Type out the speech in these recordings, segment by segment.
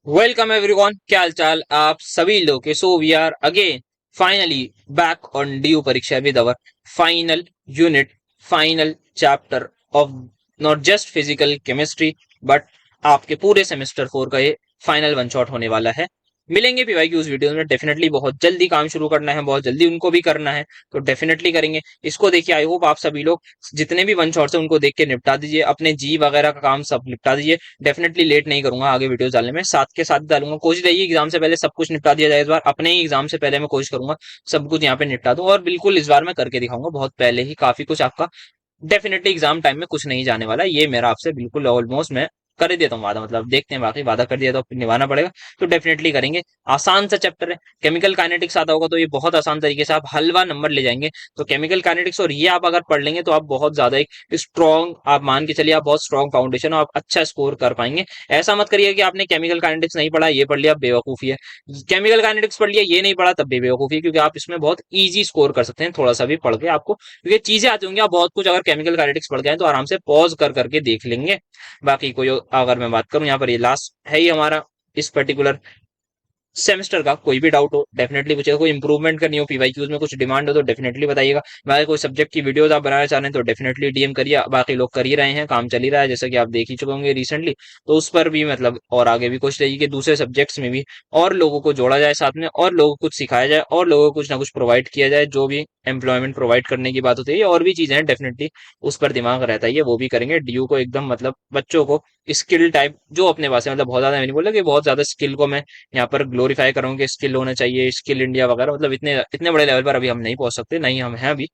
Welcome everyone, क्या हाल चाल आप सभी लोग के। So we are again finally back on due परीक्षा with our final unit, final chapter of not just physical chemistry but आपके पूरे सेमेस्टर 4 का ये फाइनल वन शॉट होने वाला है। मिलेंगे पीवाई की उस वीडियो में। डेफिनेटली बहुत जल्दी काम शुरू करना है, बहुत जल्दी उनको भी करना है, तो डेफिनेटली करेंगे इसको। देखिए, आई होप आप सभी लोग जितने भी वन शॉट्स है उनको देख के निपटा दीजिए, अपने जी वगैरह का काम सब निपटा दीजिए। डेफिनेटली लेट नहीं करूंगा आगे वीडियो डालने में, साथ के साथ डालूंगा। कोशिश रही एग्जाम से पहले सब कुछ निपटा दिया जाए। इस बार अपने ही एग्जाम से पहले मैं कोशिश करूंगा सब कुछ यहाँ पे निपटा दूं, और बिल्कुल इस बार मैं करके दिखाऊंगा बहुत पहले ही काफी कुछ आपका। डेफिनेटली एग्जाम टाइम में कुछ नहीं जाने वाला, ये मेरा आपसे बिल्कुल ऑलमोस्ट मैं कर ही देता हूँ वादा। मतलब देखते हैं, बाकी वादा कर दिया तो निभाना पड़ेगा। तो डेफिनेटली करेंगे। आसान सा चैप्टर है, केमिकल काइनेटिक्स आता होगा तो ये बहुत आसान तरीके से आप हलवा नंबर ले जाएंगे। तो केमिकल काइनेटिक्स और ये आप अगर पढ़ लेंगे तो आप बहुत ज्यादा एक स्ट्रॉन्ग, आप मान के चलिए आप बहुत स्ट्रॉन्ग फाउंडेशन और आप अच्छा स्कोर कर पाएंगे। ऐसा मत करिए कि आपने केमिकल काइनेटिक्स नहीं पढ़ा, ये पढ़ लिया, बेवकूफी है। केमिकल काइनेटिक्स पढ़ लिया, ये नहीं पढ़ा, तब भी बेवकूफी है, क्योंकि आप इसमें बहुत ईजी स्कोर कर सकते हैं थोड़ा सा भी पढ़ के आपको, क्योंकि चीजें आती होंगी। आप बहुत कुछ अगर केमिकल काइनेटिक्स पढ़ गए तो आराम से पॉज कर करके देख लेंगे। बाकी कोई अगर मैं बात करूं, यहाँ पर ये लास्ट है ही हमारा इस पर्टिकुलर सेमेस्टर का। कोई भी डाउट हो डेफिनेटली पूछेगा, कोई इंप्रूवमेंट करनी हो, पीवाईक्यूज में कुछ डिमांड हो तो डेफिनेटली बताइएगा। बाकी कोई सब्जेक्ट की वीडियोस आप बनाना चाह रहे हैं तो डेफिनेटली डीएम करिए। बाकी लोग कर ही रहे हैं, काम चल ही रहा है, जैसा कि आप देख ही चुके होंगे रिसेंटली। तो उस पर भी मतलब और आगे भी कोशिश रहेगी कि दूसरे सब्जेक्ट्स में भी और लोगों को जोड़ा जाए साथ में, और लोगों को कुछ सिखाया जाए, और लोगों को कुछ ना कुछ प्रोवाइड किया जाए। जो भी एम्प्लॉयमेंट प्रोवाइड करने की बात होती है और भी चीजें हैं, डेफिनेटली उस पर दिमाग रहता है, वो भी करेंगे। ड्यू को एकदम मतलब बच्चों को स्किल टाइप जो अपने पास है, मतलब बहुत ज्यादा मैं नहीं बोल रहा कि बहुत ज्यादा स्किल को मैं यहाँ पर ग्लोरीफाई करूँ कि स्किल होना चाहिए, स्किल इंडिया वगैरह, मतलब इतने इतने बड़े लेवल पर अभी हम नहीं पहुंच सकते, नहीं हम हैं अभी।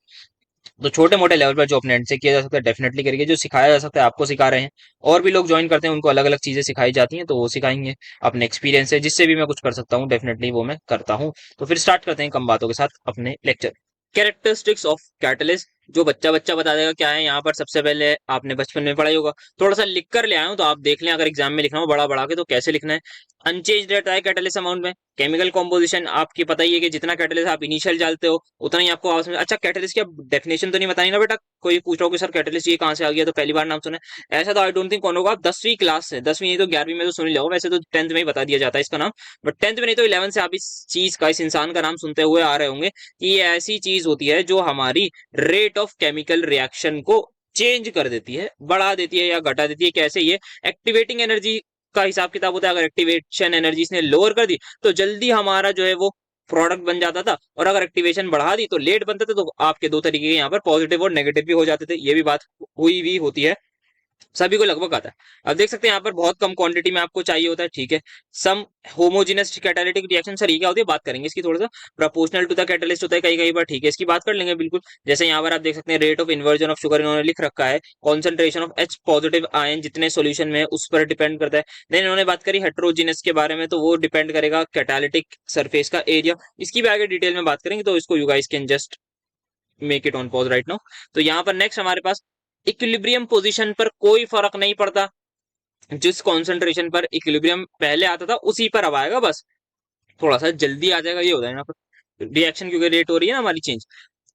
तो छोटे मोटे लेवल पर जो अपने एंड से किया जा सकता है डेफिनेटली करिए। जो सिखाया जा सकता है आपको सिखा रहे हैं, और भी लोग ज्वाइन करते हैं उनको अलग अलग चीजें सिखाई जाती हैं तो वो सिखाएंगे। अपने एक्सपीरियंस है, जिससे भी मैं कुछ कर सकता हूँ डेफिनेटली वो मैं करता हूँ। तो फिर स्टार्ट करते हैं कम बातों के साथ अपने लेक्चर। कैरेक्टरिस्टिक्स ऑफ कैटलिस्ट, जो बच्चा बच्चा बता देगा क्या है। यहाँ पर सबसे पहले आपने बचपन में पढ़ाई होगा, थोड़ा सा लिख कर ले आया हूं तो आप देख लें, अगर एग्जाम में लिखना हो बड़ा बड़ा के तो कैसे लिखना है। अनचेंज रहता है कैटलिस्ट अमाउंट में। केमिकल कॉम्पोजिशन आपकी पता ही है कि जितना कैटलिस्ट आप इनिशियल डालते हो उतना ही आपको आवाज में। अच्छा, कैटलिस्ट की डेफिनेशन तो नहीं बताई ना बेटा? कोई पूछ रहा हो कि सर कैटलिस्ट ये कहाँ से आ गया, तो पहली बार नाम सुना है। ऐसा तो आई डोंट थिंक कौन होगा। आप 10वीं क्लास से, 10वीं नहीं तो 11वीं में तो सुन ही जाओ, वैसे तो 10th में ही बता दिया जाता है इसका नाम, बट 10th में नहीं तो 11th से आप इस चीज का, इस इंसान का नाम सुनते हुए आ रहे होंगे कि ये ऐसी चीज होती है जो हमारी रेट ऑफ केमिकल रिएक्शन को चेंज कर देती है, बढ़ा देती है या घटा देती है। कैसे? ये एक्टिवेटिंग एनर्जी का हिसाब किताब होता है। अगर एक्टिवेशन एनर्जी इसने लोअर कर दी तो जल्दी हमारा जो है वो प्रोडक्ट बन जाता था, और अगर एक्टिवेशन बढ़ा दी तो लेट बनता था। तो आपके दो तरीके के यहाँ पर पॉजिटिव और नेगेटिव भी हो जाते थे, ये भी बात हुई भी होती है, सभी को लगभग आता है। अब देख सकते हैं यहाँ पर बहुत कम क्वांटिटी में आपको चाहिए होता है, ठीक है। सम होमोजेनस कैटालिटिक रिएक्शन, सर ये क्या होती है, बात करेंगे इसकी थोड़ा सा। प्रोपोर्शनल टू द कैटलिस्ट होता है कई कई बार, ठीक है, इसकी बात कर लेंगे बिल्कुल। जैसे यहाँ पर आप देख सकते हैं rate of inversion of sugar इन्होंने लिख रखा है, concentration of H positive ion जितने सोल्यूशन में है उस पर डिपेंड करता है। देन इन्होंने बात करी हेट्रोजीनस के बारे में, तो वो डिपेंड करेगा कैटालिटिक सरफेस का एरिया। इसकी भी आगे डिटेल में बात करेंगे, तो इसको you guys can just make it on pause right now. तो यहाँ पर नेक्स्ट हमारे पास इक्विलिब्रियम पोजीशन पर कोई फर्क नहीं पड़ता। जिस कॉन्सेंट्रेशन पर इक्विलिब्रियम पहले आता था उसी पर अब आएगा, बस थोड़ा सा जल्दी आ जाएगा, ये होता है यहाँ पर रिएक्शन क्योंकि रेट हो रही है ना हमारी चेंज।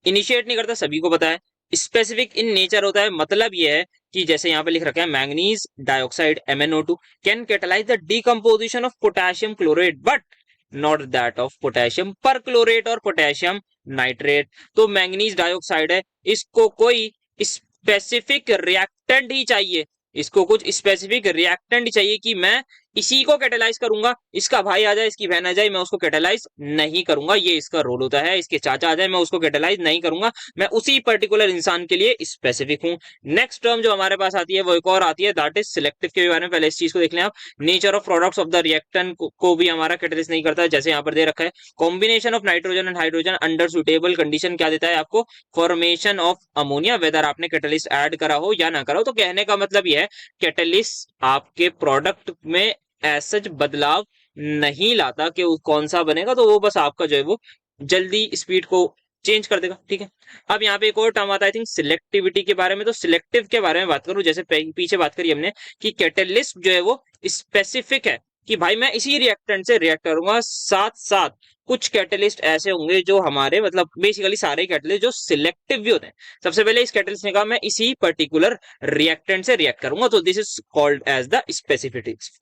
इनिशिएट नहीं करता, सभी को पता है। स्पेसिफिक इन नेचर होता है, मतलब ये है कि जैसे यहाँ पे लिख रखा है manganese dioxide MnO2 can catalyse the decomposition of potassium chlorate but not that of potassium पर क्लोरेट और पोटेशियम नाइट्रेट। तो मैंगनीज डाइऑक्साइड है, इसको कोई स्पेसिफिक रिएक्टेंट ही चाहिए, इसको कुछ स्पेसिफिक रिएक्टेंट चाहिए कि मैं इसी को कैटेलाइज करूंगा। इसका भाई आ जाए, इसकी बहन आ जाए, मैं उसको कैटेलाइज नहीं करूंगा, ये इसका रोल होता है। इसके चाचा आ जाए, मैं उसको कैटेलाइज नहीं करूंगा, मैं उसी पर्टिकुलर इंसान के लिए स्पेसिफिक हूं। नेक्स्ट टर्म जो हमारे पास आती है वो एक और आती है, दैट इज सिलेक्टिव के बारे में। पहले इस चीज को देख लें आप। Nature of products of the reactant को भी हमारा कैटेलाइज नहीं करता है, जैसे यहाँ पर दे रखा है combination of nitrogen and hydrogen under suitable condition क्या देता है आपको, फॉर्मेशन ऑफ अमोनिया, वेदर आपने कैटेलिस्ट ऐड करा हो या ना करा हो। तो कहने का मतलब यह है कैटेलिस्ट आपके प्रोडक्ट में सच बदलाव नहीं लाता कि कौन सा बनेगा, तो वो बस आपका जो है वो जल्दी स्पीड को चेंज कर देगा, ठीक है। अब यहाँ पे एक और टर्म आता है आई थिंक सिलेक्टिविटी के बारे में। तो सिलेक्टिव के बारे में बात करूं, जैसे पीछे बात करी हमने कि कैटलिस्ट जो है वो स्पेसिफिक है, कि भाई मैं इसी रिएक्टेंट से रिएक्ट करूंगा, साथ साथ कुछ कैटलिस्ट ऐसे होंगे जो हमारे मतलब बेसिकली सारे कैटलिस्ट जो सिलेक्टिव भी होते हैं। सबसे पहले इस कैटलिस्ट ने कहा मैं इसी पर्टिकुलर रिएक्टेंट से रिएक्ट करूंगा, तो this is called as the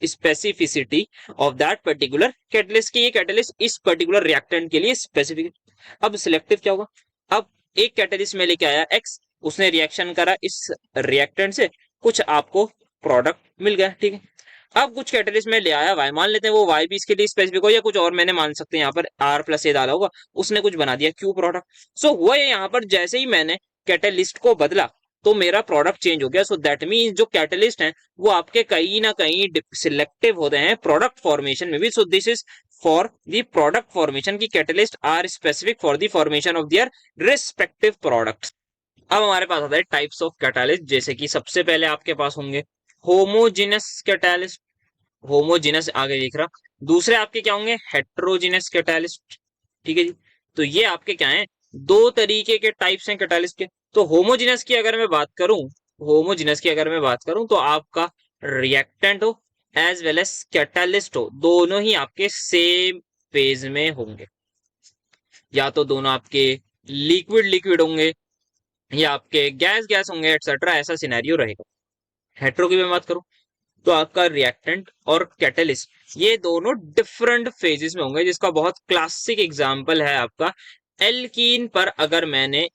specificity of that particular catalyst, की ये कैटलिस्ट इस पर्टिकुलर रिएक्टेंट के लिए स्पेसिफिक। अब सिलेक्टिव क्या होगा? अब एक कैटलिस्ट में लेके आया एक्स, उसने रिएक्शन करा इस रिएक्टेंट से, कुछ आपको प्रोडक्ट मिल गया, ठीक है। अब कुछ कैटलिस्ट में ले आया वाई, मान लेते हैं वो वाई भी इसके लिए स्पेसिफिक हो, या कुछ और मैंने मान सकते हैं यहाँ पर आर प्लस ए डाला होगा, उसने कुछ बना दिया क्यू प्रोडक्ट। सो हुआ ये यहाँ पर जैसे ही मैंने कैटलिस्ट को बदला तो मेरा प्रोडक्ट चेंज हो गया। सो दैट मीन्स जो कैटलिस्ट हैं वो आपके कहीं ना कहीं सिलेक्टिव होते हैं प्रोडक्ट फॉर्मेशन में भी। So this is for the product formation की catalyst are specific for the formation of their respective products. अब हमारे पास आता है टाइप्स ऑफ कैटालिस्ट, जैसे कि सबसे पहले आपके पास होंगे होमोजिनस कैटालिस्ट, होमोजिनस आगे लिख रहा। दूसरे आपके क्या होंगे? हेट्रोजिनस कैटालिस्ट, ठीक है जी। तो ये आपके क्या हैं? दो तरीके के टाइप्स हैं कैटालिस्ट के। तो होमोजिनस की अगर मैं बात करूं, होमोजिनस की अगर मैं बात करूं तो आपका रिएक्टेंट हो एज वेल एज कैटालिस्ट हो, दोनों ही आपके सेम फेज में होंगे, या तो दोनों आपके लिक्विड लिक्विड होंगे या आपके गैस गैस होंगे एक्सेट्रा, ऐसा सिनेरियो रहेगा। हेट्रो की मैं बात करूं तो आपका रिएक्टेंट और कैटलिस्ट ये दोनों डिफरेंट फेजेस में होंगे, जिसका बहुत क्लासिक एग्जांपल है आपका एल्कीन पर। अगर मैंने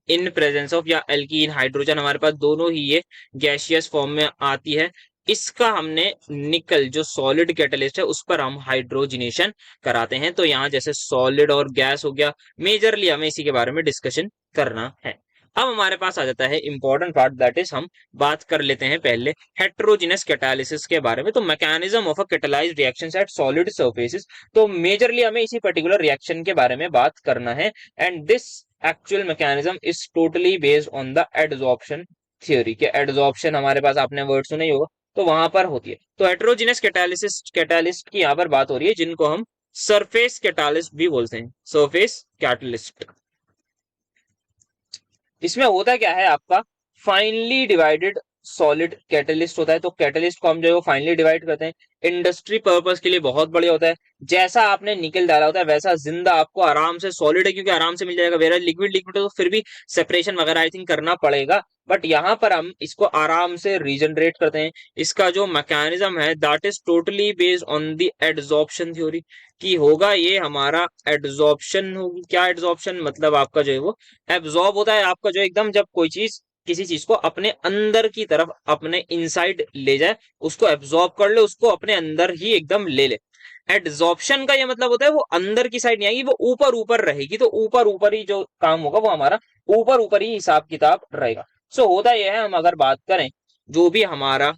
इन प्रेजेंस ऑफ या एल्कीन हाइड्रोजन, हमारे पास दोनों ही ये गैसियस फॉर्म में आती है, इसका हमने निकल जो सॉलिड कैटलिस्ट है उस पर हम हाइड्रोजिनेशन कराते हैं। तो यहाँ जैसे सॉलिड और गैस हो गया, मेजरली हमें इसी के बारे में डिस्कशन करना है। अब हमारे पास आ जाता है इंपॉर्टेंट पार्ट, दैट इज हम बात कर लेते हैं पहले हेट्रोजिनस कैटालिसिस के बारे में। तो mechanism of a catalysed reactions at solid surfaces, तो मेजरली हमें इसी पर्टिकुलर रिएक्शन के बारे में बात करना है। And this actual mechanism is totally based on the adsorption theory के। एडजॉर्प्शन हमारे पास आपने वर्ड सुना ही होगा, तो वहां पर होती है। तो हेट्रोजिनस कैटालिसिस कैटालिस्ट की यहाँ पर बात हो रही है, जिनको हम सरफेस कैटालिस्ट भी बोलते हैं, सरफेस कैटलिस्ट। इसमें होता क्या है आपका फाइनली डिवाइडेड सॉलिड कैटलिस्ट होता है। तो कैटलिस्ट को हम जो है वो फाइनली डिवाइड करते हैं, इंडस्ट्री पर्पस के लिए बहुत बढ़िया होता है। जैसा आपने निकल डाला होता है वैसा जिंदा आपको आराम से, सॉलिड है क्योंकि आराम से मिल जाएगा, वेरा लिक्विड लिक्विड तो फिर भी सेपरेशन वगैरह आई थिंक करना पड़ेगा, बट यहाँ पर हम इसको आराम से रीजनरेट करते हैं। इसका जो मैकेनिज्म है that is totally based on the adsorption theory, की होगा ये हमारा एडजॉर्प्शन होगी। क्या एडजॉर्प्शन मतलब? आपका जो है वो एब्जॉर्ब होता है आपका जो एकदम, जब कोई चीज किसी चीज को अपने अंदर की तरफ अपने इनसाइड ले जाए, उसको एब्जॉर्ब कर ले, उसको अपने अंदर ही एकदम ले ले। एड्सॉर्प्शन का ये मतलब होता है वो अंदर की साइड नहीं आएगी, वो ऊपर ऊपर रहेगी। तो ऊपर ऊपर ही जो काम होगा वो हमारा ऊपर ऊपर ही हिसाब किताब रहेगा। सो होता यह है, हम अगर बात करें जो भी हमारा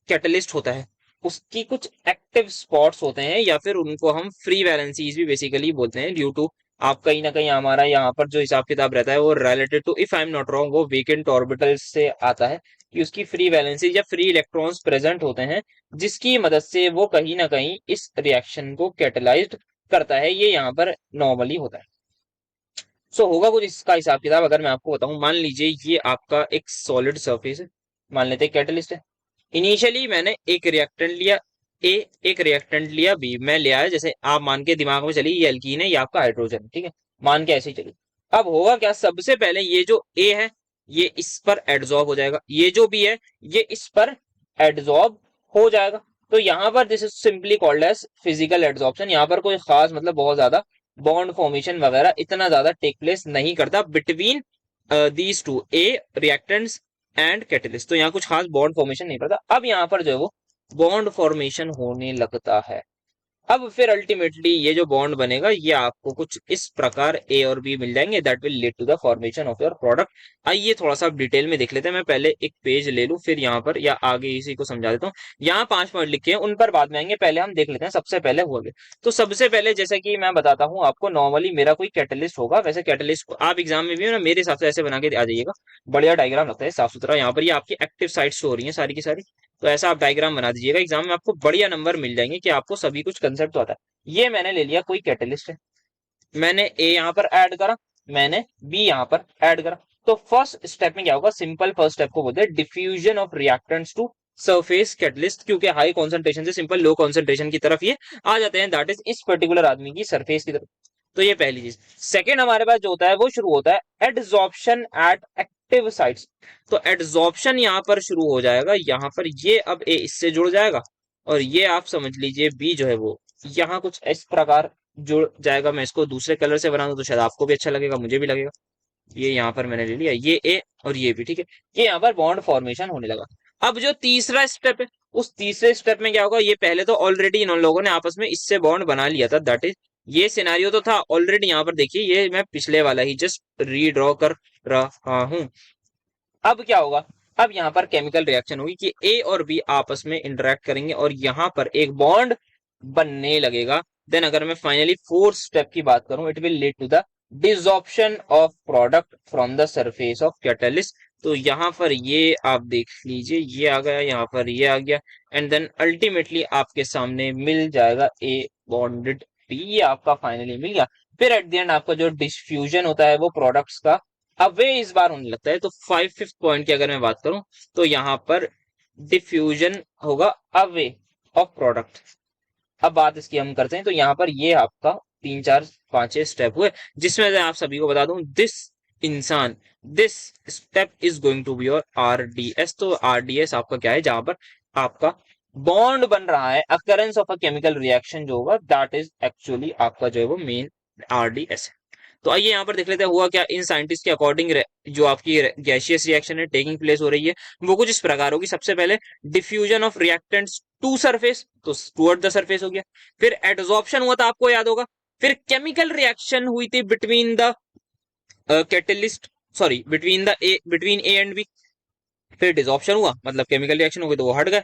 कैटलिस्ट होता है उसकी कुछ एक्टिव स्पॉट्स होते हैं, या फिर उनको हम फ्री वैलेंसीज भी बेसिकली बोलते हैं, ड्यू टू आप कहीं ना कहीं हमारा यहाँ पर जो हिसाब किताब रहता है वो related to, if I am not wrong, वो वेकेंट ऑर्बिटल से आता है कि उसकी फ्री वैलेंसीज या फ्री इलेक्ट्रॉन्स प्रेजेंट होते हैं, जिसकी मदद से वो कहीं ना कहीं इस रिएक्शन को कैटलाइज्ड करता है। ये यहाँ पर नॉर्मली होता है। सो होगा कुछ इसका हिसाब किताब अगर मैं आपको बताऊं, मान लीजिए ये आपका एक सॉलिड सरफेस है, मान लेते हैं कैटलिस्ट है। इनिशियली मैंने एक रिएक्टेंट लिया ए, एक रिएक्टेंट लिया बी, मैं ले आया, जैसे आप मान के दिमाग में चलिए ये एल्कीन है, ये आपका हाइड्रोजन, ठीक है, मान के ऐसे ही चलिए। अब होगा क्या, सबसे पहले ये जो ए है ये इस पर एड्सॉर्ब हो जाएगा, ये जो बी है ये इस पर एड्सॉर्ब हो जाएगा। तो यहाँ पर this is simply called as physical adsorption. यहाँ पर कोई खास मतलब बहुत ज्यादा बॉन्ड फॉर्मेशन वगैरह इतना ज्यादा टेक प्लेस नहीं करता between these two A reactants and catalyst. तो यहाँ कुछ खास बॉन्ड फॉर्मेशन नहीं पड़ता। अब यहाँ पर जो है वो बॉन्ड फॉर्मेशन होने लगता है। अब फिर अल्टीमेटली ये जो बॉन्ड बनेगा ये आपको कुछ इस प्रकार ए और बी मिल जाएंगे, that will lead to the formation of your product. आइए थोड़ा सा डिटेल में देख लेते हैं। मैं पहले एक पेज ले लूं, फिर यहाँ पर या आगे इसी को समझा देता हूँ। यहाँ 5 पॉइंट लिखे हैं, उन पर बाद में आएंगे, पहले हम देख लेते हैं सबसे पहले हुआ। तो सबसे पहले जैसे कि मैं बताता हूँ आपको, नॉर्मली मेरा कोई कैटलिस्ट होगा, वैसे कैटलिस्ट आप एग्जाम में भी ना मेरे हिसाब से ऐसे बना के आ जाइएगा, बढ़िया डायग्राम लगता है साफ सुथरा। यहाँ पर ये आपकी एक्टिव साइट्स हो रही है सारी की सारी, तो ऐसा आप डायग्राम बना दीजिएगा, एग्जाम में आपको बढ़िया नंबर मिल जाएंगे कि आपको सभी कुछ कंसेप्ट तो आता है। ये मैंने ले लिया कोई कैटलिस्ट है, मैंने ए यहाँ पर ऐड करा, मैंने बी यहाँ पर ऐड करा। तो फर्स्ट स्टेप में क्या होगा, सिंपल फर्स्ट स्टेप को बोलते हैं diffusion of reactants to surface catalyst, क्योंकि हाई कॉन्सेंट्रेशन से सिंपल लो कॉन्सेंट्रेशन की तरफ ये आ जाते हैं, दैट इज इस पर्टिकुलर आदमी की सरफेस की तरफ। तो ये पहली चीज। सेकेंड हमारे पास जो होता है वो शुरू होता है एडजॉर्प्शन एट एक्टिव साइट्स। तो एडजॉर्प्शन यहाँ पर शुरू हो जाएगा, यहाँ पर ये अब ए इससे जुड़ जाएगा, और ये आप समझ लीजिए बी जो है वो यहाँ कुछ इस प्रकार जुड़ जाएगा। मैं इसको दूसरे कलर से बना दूं तो शायद आपको भी अच्छा लगेगा, मुझे भी लगेगा। ये यहाँ पर मैंने ले लिया, ये ए और ये भी, ठीक है। ये यहाँ पर बॉन्ड फॉर्मेशन होने लगा। अब जो तीसरा स्टेप है, उस तीसरे स्टेप में क्या होगा, ये पहले तो ऑलरेडी इन लोगों ने आपस में इससे बॉन्ड बना लिया था, दैट इज ये सिनेरियो तो था ऑलरेडी। यहाँ पर देखिए, ये मैं पिछले वाला ही जस्ट रीड्रॉ कर रहा हूं। अब क्या होगा, अब यहाँ पर केमिकल रिएक्शन होगी कि ए और बी आपस में इंटरेक्ट करेंगे और यहाँ पर एक बॉन्ड बनने लगेगा। देन अगर मैं फाइनली फोर्थ स्टेप की बात करूं, it will lead to the desorption of product from the surface of catalyst. तो यहाँ पर ये आप देख लीजिए, ये आ गया, यहाँ पर ये आ गया, एंड देन अल्टीमेटली आपके सामने मिल जाएगा ए बॉन्डेड बी, ये आपका फाइनली मिल गया। फिर एट द एंड आपका जो डिफ्यूजन होता है वो प्रोडक्ट्स का अवे इस बार होने लगता है। तो फिफ्थ पॉइंट की अगर मैं बात करूं, तो यहाँ पर डिफ्यूजन होगा अवे ऑफ प्रोडक्ट। अब बात इसकी हम करते हैं, तो यहाँ पर ये आपका 3 4 5 स्टेप हुए, जिसमें से आप सभी को बता दूं, this step is going to be your RDS. तो आरडीएस आपका क्या है, जहां पर आपका बॉन्ड बन रहा है, occurrence of a chemical reaction जो होगा, दैट इज एक्चुअली आपका जो है वो मेन आरडीएस है। तो आइए यहाँ पर देख लेते हैं हुआ क्या इन साइंटिस्ट के अकॉर्डिंग। जो आपकी गैसियस रिएक्शन है टेकिंग प्लेस हो रही है, वो कुछ इस प्रकार होगी। सबसे पहले diffusion of reactants to surface, तो टुवर्ड द सरफेस हो गया। फिर एडजॉर्प्शन हुआ था, आपको याद होगा। फिर केमिकल रिएक्शन हुई थी between the catalyst, sorry between A and B. फिर डिसॉर्प्शन हुआ, मतलब केमिकल रिएक्शन हो गई तो वो हट गए।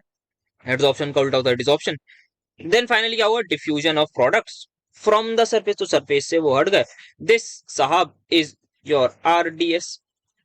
एडजॉर्प्शन का उल्टा होता है डिसॉर्प्शन। देन फाइनली क्या हुआ, diffusion of products from the surface, तो सरफेस से वो हट गए। दिस साहब इज योर आरडीएस,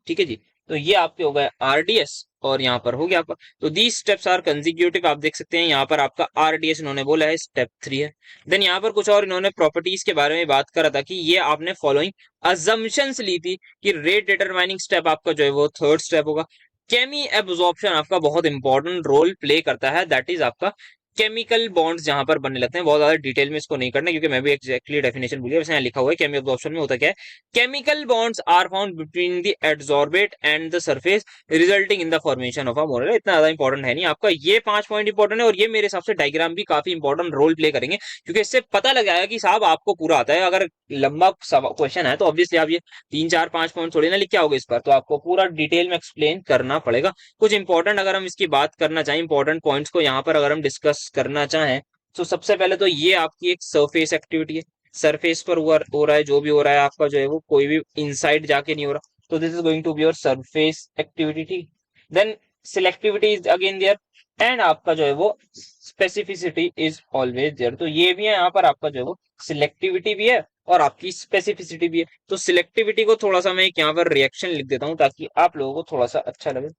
ठीक है जी। तो ये आपके हो गए आरडीएस, और यहाँ पर हो गया आपका। तो दी स्टेप्स आर कंजिक्यूटिव, आप देख सकते हैं यहाँ पर आपका आरडीएस इन्होंने बोला है स्टेप 3 है। देन यहाँ पर कुछ और इन्होंने प्रॉपर्टीज के बारे में बात करा था कि ये आपने फॉलोइंग अजम्पशंस ली थी कि रेट डिटरमाइनिंग स्टेप आपका जो है वो थर्ड स्टेप होगा। केमी एब्जॉर्प्शन आपका बहुत इंपॉर्टेंट रोल प्ले करता है, दैट इज आपका केमिकल बॉन्ड्स जहां पर बनने लगते हैं। बहुत ज्यादा डिटेल में इसको नहीं करना, क्योंकि मैं भी एक्जैक्टली डेफिनेशन भूल गया, वैसे यहाँ लिखा हुआ है केमी एब्जॉर्प्शन में होता क्या है। Chemical bonds are found between the adsorbate and the surface resulting in the formation of a monomer. इतना ज्यादा इंपॉर्टेंट है नहीं आपका, ये 5 पॉइंट इंपॉर्टेंट है, और ये मेरे हिसाब से डायग्राम भी काफी इंपॉर्टेंट रोल प्ले करेंगे, क्योंकि इससे पता लग जाएगा कि साहब आपको पूरा आता है। अगर लंबा क्वेश्चन है तो ऑब्वियसली आप ये 3 4 5 पॉइंट थोड़ी ना लिख के आओगे इस पर, तो आपको पूरा डिटेल में एक्सप्लेन करना पड़ेगा। कुछ इंपॉर्टेंट अगर हम इसकी बात करना चाहें, इंपॉर्टेंट पॉइंट्स को यहाँ पर अगर हम डिस्कस करना चाहें, तो सबसे पहले तो ये आपकी एक सरफेस एक्टिविटी है। सरफेस पर हो रहा है जो भी हो रहा है आपका जो है वो कोई भी इनसाइड जाके नहीं हो रहा, तो this is going to be your surface activity, ठीक। Then selectivity is again there, and आपका जो है वो स्पेसिफिसिटी इज ऑलवेज देयर। तो ये भी है, यहाँ पर आपका जो है वो सिलेक्टिविटी भी है और आपकी स्पेसिफिसिटी भी है। तो सिलेक्टिविटी को थोड़ा सा मैं यहाँ पर रिएक्शन लिख देता हूँ ताकि आप लोगों को थोड़ा सा अच्छा लगे।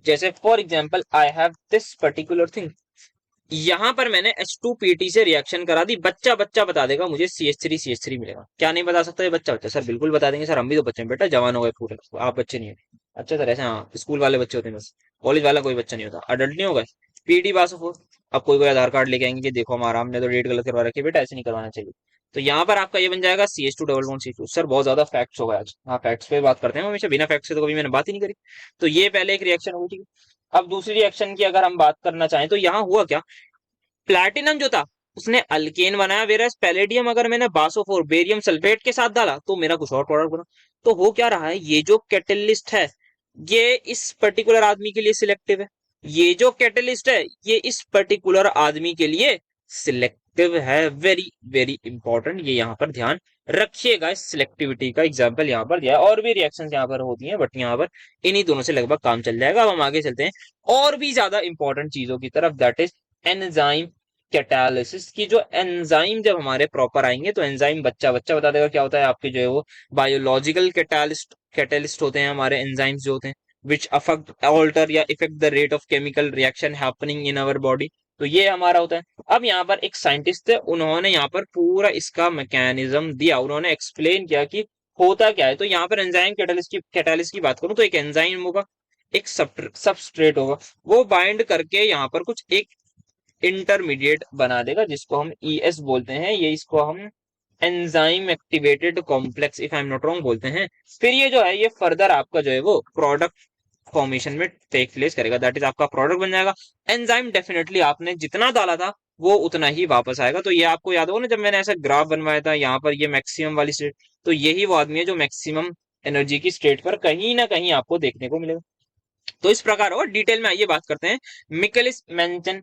जैसे for example I have this particular thing, यहां पर मैंने H2PT से रिएक्शन करा दी। बच्चा बच्चा बता देगा मुझे CH3 मिलेगा, क्या नहीं बता सकता ये बच्चा बच्चा? सर बिल्कुल बता देंगे सर, हम भी तो बच्चे हैं बेटा, जवान हो गए पूरे, आप बच्चे नहीं हो। अच्छा सर ऐसे, हाँ स्कूल वाले बच्चे होते हैं बस, कॉलेज वाला कोई बच्चा नहीं होता, अडल्ट नहीं होगा। पीटी पास हो, अब कोई कोई आधार कार्ड लेके आएंगे कि देखो हमारा, हमने तो डेट गलत करवा रखी है बेटा, ऐसे नहीं करवाना चाहिए। तो यहाँ पर आपका ये बन जाएगा CH2 double bond CH2। Sir बहुत ज्यादा फैक्ट्स हो गए आज, हाँ फैक्ट्स पे बात करते हैं हमेशा, बिना फैक्ट्स से तो कभी मैंने बात ही नहीं करी। तो ये पहले एक रिएक्शन हुई, ठीक है। अब दूसरी रिएक्शन की अगर हम बात करना चाहें, तो यहाँ हुआ क्या, प्लैटिनम जो था उसने अल्केन बनाया, वेरस पैलेडियम अगर मैंने बासोफोर बेरियम सल्फेट के साथ डाला तो मेरा कुछ और प्रोडक्ट बना। तो हो क्या रहा है, ये जो कैटलिस्ट है ये इस पर्टिकुलर आदमी के लिए सिलेक्टिव है, ये जो कैटलिस्ट है ये इस पर्टिकुलर आदमी के लिए सिलेक्टिव है। वेरी वेरी इंपॉर्टेंट, ये यहाँ पर ध्यान रखिएगा। इस सिलेक्टिविटी का एग्जाम्पल यहाँ पर दिया है, और भी रिएक्शन यहाँ पर होती हैं, बट यहाँ पर इन्हीं दोनों से लगभग काम चल जाएगा। अब हम आगे चलते हैं और भी ज्यादा इंपॉर्टेंट चीजों की तरफ, दैट इज एंजाइम कैटालिसिस की। जो एंजाइम जब हमारे प्रॉपर आएंगे, तो एंजाइम बच्चा बच्चा बता देगा क्या होता है। आपके जो है वो बायोलॉजिकल कैटालिस्ट होते हैं हमारे एंजाइम्स जो होते हैं, विच अफेक्ट ऑल्टर या effect the rate of chemical reaction happening in our body. तो ये हमारा होता है। अब यहाँ पर एक साइंटिस्ट थे, उन्होंने यहाँ पर पूरा इसका मैकेनिज्म दिया, उन्होंने एक्सप्लेन किया कि होता क्या है। तो यहाँ पर एंजाइम कैटालिस्ट की बात करूं, तो एक एंजाइम होगा, एक सबस्ट्रेट होगा, वो बाइंड करके यहाँ पर कुछ एक इंटरमीडिएट बना देगा जिसको हम ES बोलते हैं। ये इसको हम enzyme activated complex if I am not wrong बोलते हैं। फिर ये जो है ये फर्दर आपका जो है वो प्रोडक्ट फॉर्मेशन में टेक प्लेस करेगा, दैट इज आपका प्रोडक्ट बन जाएगा। एंजाइम डेफिनेटली आपने जितना डाला था वो उतना ही वापस आएगा। तो ये आपको याद होगा ना, जब मैंने ऐसा ग्राफ बनवाया था यहाँ पर ये मैक्सिमम वाली स्टेट, तो यही वो आदमी है जो मैक्सिमम एनर्जी की स्टेट पर कहीं ना कहीं आपको देखने को मिलेगा। तो इस प्रकार और डिटेल में आइए बात करते हैं मिकेलिस मेंटन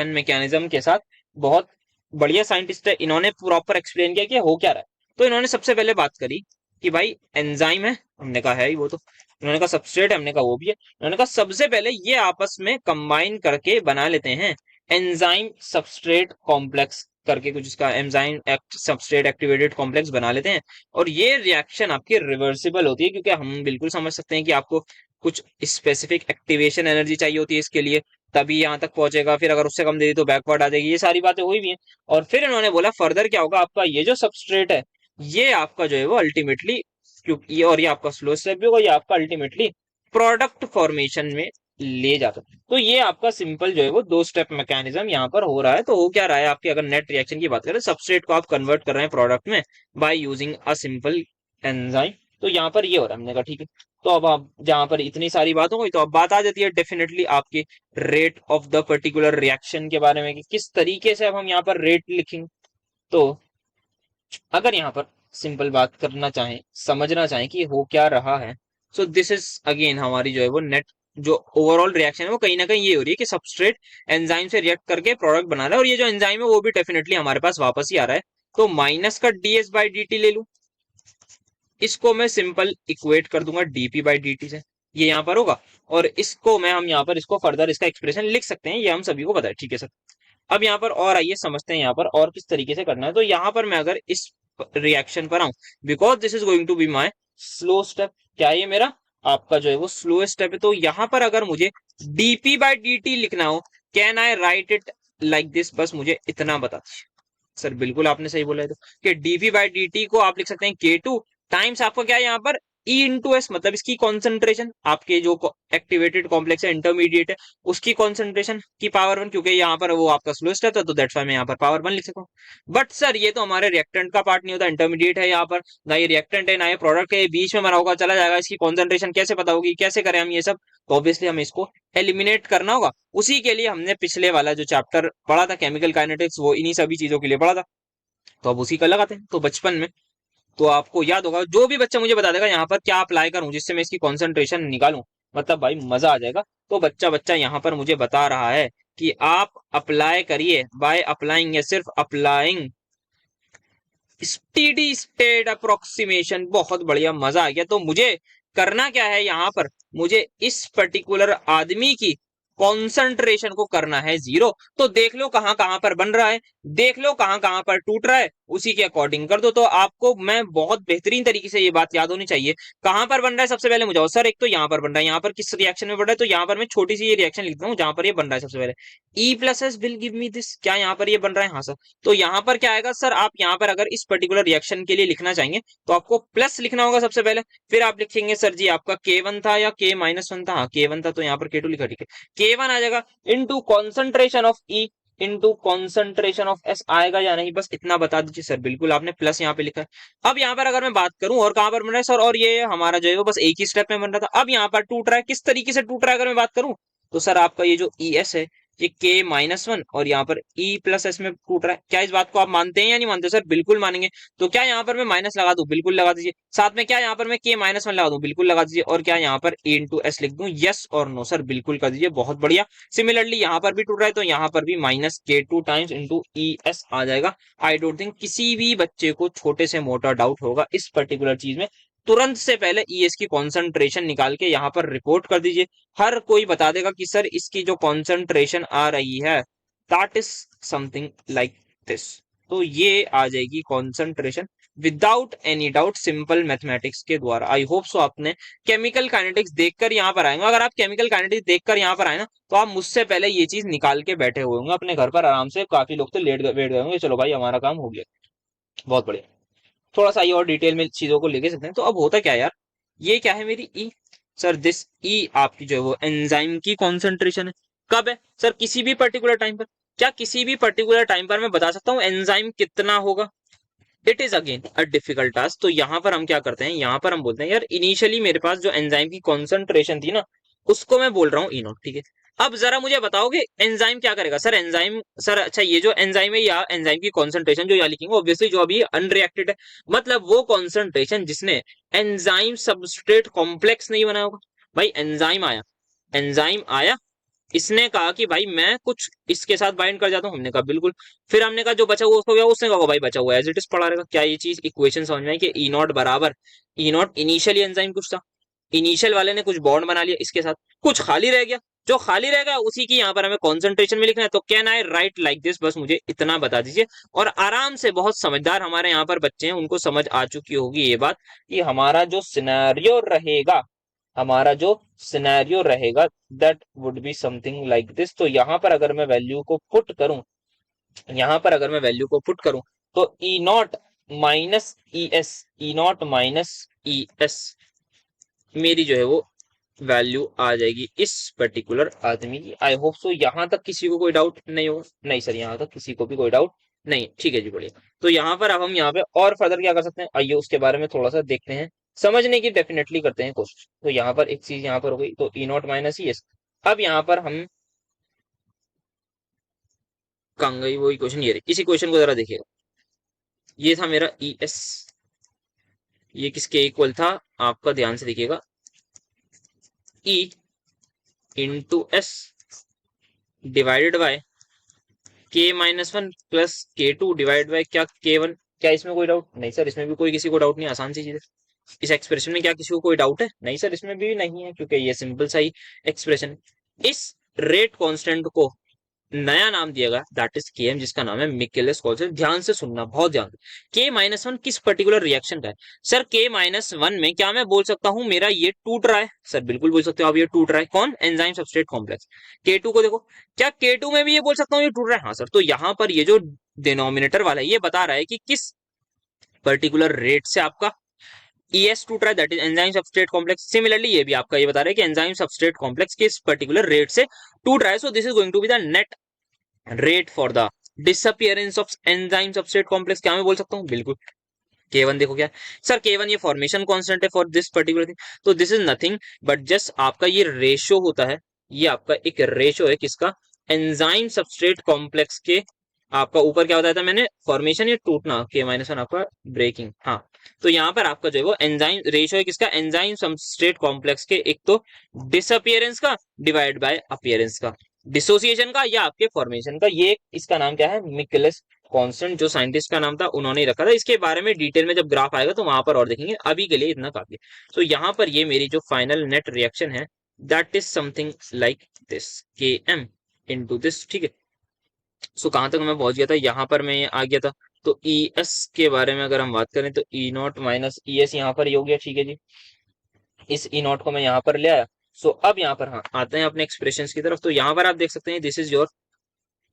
मैकेनिज्म के साथ। बहुत बढ़िया साइंटिस्ट है, इन्होंने प्रॉपर एक्सप्लेन किया कि हो क्या रहा है। तो इन्होंने सबसे पहले बात करी कि भाई एंजाइम है, हमने कहा है ही वो, तो इन्होंने कहा सबस्ट्रेट है, हमने कहा वो भी है। इन्होंने कहा सबसे पहले ये आपस में कंबाइन करके बना लेते हैं एंजाइम सबस्ट्रेट कॉम्प्लेक्स करके कुछ, इसका एंजाइम सबस्ट्रेट एक्टिवेटेड कॉम्प्लेक्स बना लेते हैं। और ये रिएक्शन आपकी रिवर्सिबल होती है, क्योंकि हम बिल्कुल समझ सकते हैं कि आपको कुछ स्पेसिफिक एक्टिवेशन एनर्जी चाहिए होती है इसके लिए, तभी यहाँ तक पहुंचेगा। फिर अगर उससे कम दे दी तो बैकवर्ड आ जाएगी। ये सारी बातें हुई भी हैं। और फिर इन्होंने बोला फर्दर क्या होगा, आपका ये जो सबस्ट्रेट है ये आपका जो है वो अल्टीमेटली, क्योंकि ये और ये आपका स्लो स्टेप भी होगा, ये आपका अल्टीमेटली प्रोडक्ट फॉर्मेशन में ले जाता है। तो ये आपका सिंपल जो है वो 2 स्टेप मैकेनिज्म यहाँ पर हो रहा है। तो हो क्या रहा है आपकी, अगर नेट रिएक्शन की बात करें, सबस्ट्रेट को आप कन्वर्ट कर रहे हैं प्रोडक्ट में by using a simple enzyme. तो यहाँ पर ये हो रहा है। हमने कहा ठीक है। तो अब आप जहां पर इतनी सारी बात हो गई, तो अब बात आ जाती है डेफिनेटली आपके rate of the particular reaction के बारे में कि किस तरीके से अब हम यहाँ पर रेट लिखेंगे। तो अगर यहाँ पर सिंपल बात करना चाहें, समझना चाहें कि हो क्या रहा है, सो दिस इज अगेन हमारी जो है वो नेट जो ओवरऑल रिएक्शन है वो कहीं ना कहीं ये हो रही है कि सबस्ट्रेट एंजाइम से रिएक्ट करके प्रोडक्ट बना रहा है, और ये जो एंजाइम है वो भी डेफिनेटली हमारे पास वापस ही आ रहा है। तो माइनस का ds/dt ले लूं, इसको मैं सिंपल इक्वेट कर दूंगा dp/dt से, ये यहाँ पर होगा। और इसको मैं हम यहाँ पर इसको फर्दर इसका एक्सप्रेशन लिख सकते हैं, ये हम सभी को पता है, ठीक है सर। अब यहाँ पर और आइए समझते हैं यहाँ पर और किस तरीके से करना है। तो यहाँ पर मैं अगर इस रिएक्शन पर आऊं, because this is going to be my slow step, क्या ये मेरा आपका जो है वो स्लो स्टेप है। तो यहाँ पर अगर मुझे dp/dt लिखना हो, can I right it like this, बस मुझे इतना बता दीजिए। सर बिल्कुल आपने सही बोला है, तो कि dp/dt को आप लिख सकते हैं K2 टाइम्स आपका क्या है यहाँ पर E इंटू एस, मतलब इसकी कॉन्सेंट्रेशन, आपके जो एक्टिवेटेड कॉम्प्लेक्स है इंटरमीडिएट है उसकी कॉन्सेंट्रेशन की पावर 1, क्योंकि यहाँ पर वो आपका स्लो स्टेप था, तो दैट्स व्हाई मैं यहाँ पर पावर 1 लिख सकता हूँ। बट सर ये तो हमारे रिएक्टेंट का पार्ट नहीं होता, इंटरमीडिएट है यहाँ पर, ना ये रिएक्टेंट है ना ये प्रोडक्ट है, बीच में बना होगा चला जाएगा, इसकी कॉन्सेंट्रेशन कैसे पता होगी, कैसे करें हम ये सब। तो ऑब्वियसली हमें इसको एलिमिनेट करना होगा। उसी के लिए हमने पिछले वाला जो चैप्टर पढ़ा था केमिकल काइनेटिक्स, वो इन्हीं सभी चीजों के लिए पढ़ा था। तो अब उसी का लगाते हैं। तो बचपन में तो आपको याद होगा, जो भी बच्चा मुझे बता देगा यहाँ पर क्या अप्लाई करूं जिससे मैं इसकी कंसंट्रेशन निकालूं, मतलब भाई मजा आ जाएगा। तो बच्चा बच्चा यहाँ पर मुझे बता रहा है कि आप अप्लाई करिए बाय अप्लाइंग, या सिर्फ अप्लाइंग स्टेडी स्टेट अप्रोक्सीमेशन। बहुत बढ़िया, मजा आ गया। तो मुझे करना क्या है यहाँ पर, मुझे इस पर्टिकुलर आदमी की कॉन्सेंट्रेशन को करना है 0। तो देख लो कहां कहां पर बन रहा है, देख लो कहां कहां पर टूट रहा है, उसी के अकॉर्डिंग कर दो। तो आपको मैं बहुत बेहतरीन तरीके से ये बात याद होनी चाहिए। कहां पर बन रहा है सबसे पहले मुझे, सर एक तो यहाँ पर बन रहा है, यहाँ पर किस रिएक्शन में बन रहा है, तो यहाँ पर मैं छोटी सी ये रिएक्शन लिखता हूँ जहां पर ये बन रहा है सबसे पहले। E+S will give me this, क्या यहाँ पर ये बन रहा है, हाँ सर। तो यहाँ पर क्या आएगा सर, आप यहाँ पर अगर इस पर्टिकुलर रिएक्शन के लिए लिखना चाहेंगे तो आपको प्लस लिखना होगा सबसे पहले। फिर आप लिखेंगे सर जी आपका K1 था या K-1 था, हाँ K1 था, तो यहाँ पर K2 लिखा, ठीक है। K1 आ जाएगा into concentration of E into concentration of S आएगा या नहीं, बस इतना बता दीजिए सर। बिल्कुल आपने प्लस यहाँ पे लिखा है। अब यहाँ पर अगर मैं बात करूं और कहां पर बन रहा है सर, और ये हमारा जो है वो बस एक ही स्टेप में बन रहा था, अब यहाँ पर टूट रहा है, किस तरीके से टूट रहा है अगर मैं बात करूं, तो सर आपका ये जो ES है ये K-1 और यहाँ पर E+S में टूट रहा है। क्या इस बात को आप मानते हैं या नहीं मानते सर? बिल्कुल मानेंगे। तो क्या यहाँ पर मैं माइनस लगा दूं, बिल्कुल लगा दीजिए। साथ में क्या यहाँ पर मैं K-1 लगा दूं, बिल्कुल लगा दीजिए। और क्या यहाँ पर E इंटू एस लिख दूं, यस और नो सर, बिल्कुल कर दीजिए, बहुत बढ़िया। सिमिलरली यहाँ पर भी टूट रहा है, तो यहाँ पर भी -K2 टाइम्स इंटू ES आ जाएगा। आई डोंट थिंक किसी भी बच्चे को छोटे से मोटा डाउट होगा इस पर्टिकुलर चीज में। तुरंत से पहले ES की कॉन्सेंट्रेशन निकाल के यहाँ पर रिपोर्ट कर दीजिए। हर कोई बता देगा कि सर इसकी जो कॉन्सेंट्रेशन आ रही है that is something like this. तो ये आ जाएगी concentration without any doubt, simple mathematics के द्वारा। आई होप सो आपने केमिकल काइनेटिक्स देखकर यहाँ पर आएंगे। अगर आप केमिकल काइनेटिक्स देखकर यहाँ पर आए ना, तो आप मुझसे पहले ये चीज निकाल के बैठे हुए होंगे अपने घर पर आराम से। काफी लोग तो लेट बैठ गए होंगे, चलो भाई हमारा काम हो गया, बहुत बढ़िया। थोड़ा सा ये और डिटेल में चीजों को लेके सकते हैं। तो अब होता क्या है यार, ये क्या है मेरी E, सर दिस ई आपकी जो है वो एंजाइम की कॉन्सेंट्रेशन है। कब है सर? किसी भी पर्टिकुलर टाइम पर। क्या किसी भी पर्टिकुलर टाइम पर मैं बता सकता हूँ एंजाइम कितना होगा? It is again a difficult task. तो यहाँ पर हम क्या करते हैं, यहाँ पर हम बोलते हैं यार इनिशियली मेरे पास जो एंजाइम की कॉन्सेंट्रेशन थी ना, उसको मैं बोल रहा हूँ ई नॉट, ठीक है। अब जरा मुझे बताओगे एंजाइम क्या करेगा? सर एंजाइम, सर अच्छा ये जो एंजाइम है या एंजाइम की कॉन्सेंट्रेशन जो यहाँ लिखेंगे ऑब्वियसली जो अभी अनरिएक्टेड है, मतलब वो कॉन्सेंट्रेशन जिसने एंजाइम सबस्ट्रेट कॉम्प्लेक्स नहीं बनाया होगा। भाई एंजाइम आया, एंजाइम आया, इसने कहा कि भाई मैं कुछ इसके साथ बाइंड कर जाता हूँ, हमने कहा बिल्कुल। फिर हमने कहा जो बचा हुआ उसको क्या, उसने कहा भाई बचा हुआ एज इट इज पड़ा रहेगा। क्या ये चीज इक्वेशन समझ में आई कि ई नॉट बराबर, ई नॉट इनिशियली एंजाइम कुछ था, इनिशियल वाले ने कुछ बॉन्ड बना लिया इसके साथ, कुछ खाली रह गया, जो खाली रह गया उसी की यहाँ पर हमें कॉन्सेंट्रेशन में लिखना है। तो can I right like this, बस मुझे इतना बता दीजिए। और आराम से, बहुत समझदार हमारे यहाँ पर बच्चे हैं, उनको समझ आ चुकी होगी ये बात कि हमारा जो सिनेरियो रहेगा, हमारा जो सिनेरियो रहेगा that would be something like this. तो यहाँ पर अगर मैं वैल्यू को पुट करूं, यहाँ पर अगर मैं वैल्यू को पुट करूं, तो E nought minus E S, E nought minus E S मेरी जो है वो वैल्यू आ जाएगी इस पर्टिकुलर आदमी की। आई होप सो यहाँ तक किसी को कोई डाउट नहीं होगा। नहीं सर, यहाँ तक किसी को भी कोई डाउट नहीं, ठीक है जी बढ़िया। तो यहाँ पर अब हम यहाँ पे और फर्दर क्या कर सकते हैं, आइए उसके बारे में थोड़ा सा देखते हैं, समझने की डेफिनेटली करते हैं कोशिश। तो यहाँ पर एक चीज यहाँ पर हो गई, तो E nought minus E S. अब यहाँ पर हम कहाँ गई वो इक्वेशन, ये रही। इस इक्वेशन को जरा देखिएगा, ये था मेरा ई एस, ये किसके इक्वल था आपका, ध्यान से देखिएगा, ई इंटू एस डिवाइडेड बाय के माइनस वन प्लस के टू डिवाइड बाय क्या, के वन। क्या इसमें कोई डाउट नहीं सर? इसमें भी कोई किसी को डाउट नहीं, आसान सी चीज है। इस एक्सप्रेशन में क्या किसी को कोई डाउट है? नहीं सर, इसमें भी नहीं है, क्योंकि ये सिंपल सा ही एक्सप्रेशन है। इस रेट कांस्टेंट को नया नाम दिया गया दैट इज के एम, जिसका नाम है मिकेलिस कांस्टेंट। ध्यान से सुनना, बहुत ध्यान से। के माइनस वन किस पर्टिकुलर रिएक्शन का है? सर के माइनस वन में क्या मैं बोल सकता हूं मेरा ये टूट रहा है? सर बिल्कुल बोल सकते हो आप, ये टूट रहा है। कौन? Enzyme substrate complex. के टू को देखो, क्या के टू में भी ये बोल सकता हूँ ये टूट रहा है? हाँ सर। तो यहाँ पर ये जो डिनोमिनेटर वाला है ये बता रहा है कि किस पर्टिकुलर रेट से आपका ES टूट रहा है, that is enzyme substrate complex. Similarly ये भी आपका ये बता रहा है कि एंजाइम सबस्ट्रेट कॉम्प्लेक्स किस पर्टिकुलर रेट से टूट रहा है। So this is going to be the net rate for the disappearance of enzyme substrate complex. क्या मैं बोल सकता हूँ? बिल्कुल। K1 देखो क्या है सर, K1 ये फॉर्मेशन कांस्टेंट है फॉर दिस पर्टिकुलर थिंग। तो this is nothing but just आपका ये रेशो होता है, ये आपका एक रेशो है किसका? एंजाइम सबस्ट्रेट कॉम्प्लेक्स के। आपका ऊपर क्या बताया था मैंने, फॉर्मेशन या टूटना, के माइनस वन आपका ब्रेकिंग। हाँ, तो यहाँ पर आपका जो है वो एंजाइम रेशो है किसका? एंजाइम सबस्ट्रेट कॉम्प्लेक्स के, एक तो डिसअपियरेंस का डिवाइड बाय अपीयरेंस का, डिसोसिएशन का या आपके फॉर्मेशन का। ये इसका नाम क्या है? मिकेलिस कांस्टेंट, जो साइंटिस्ट का नाम था उन्होंने ही रखा था। इसके बारे में डिटेल में जब ग्राफ आएगा तो वहां पर और देखेंगे, अभी के लिए इतना काफी है। तो यहाँ पर ये मेरी जो फाइनल नेट रिएक्शन है that is something like this, के एम इंटू दिस, ठीक है। सो कहां तक मैं पहुंच गया था, यहाँ पर मैं आ गया था। तो ई एस के बारे में अगर हम बात करें तो E nought minus E S यहाँ पर ही हो गया, ठीक है जी। इस ई नॉट को मैं यहाँ पर ले आया। सो अब यहाँ पर हाँ आते हैं अपने एक्सप्रेशंस की तरफ। तो यहाँ पर आप देख सकते हैं this is your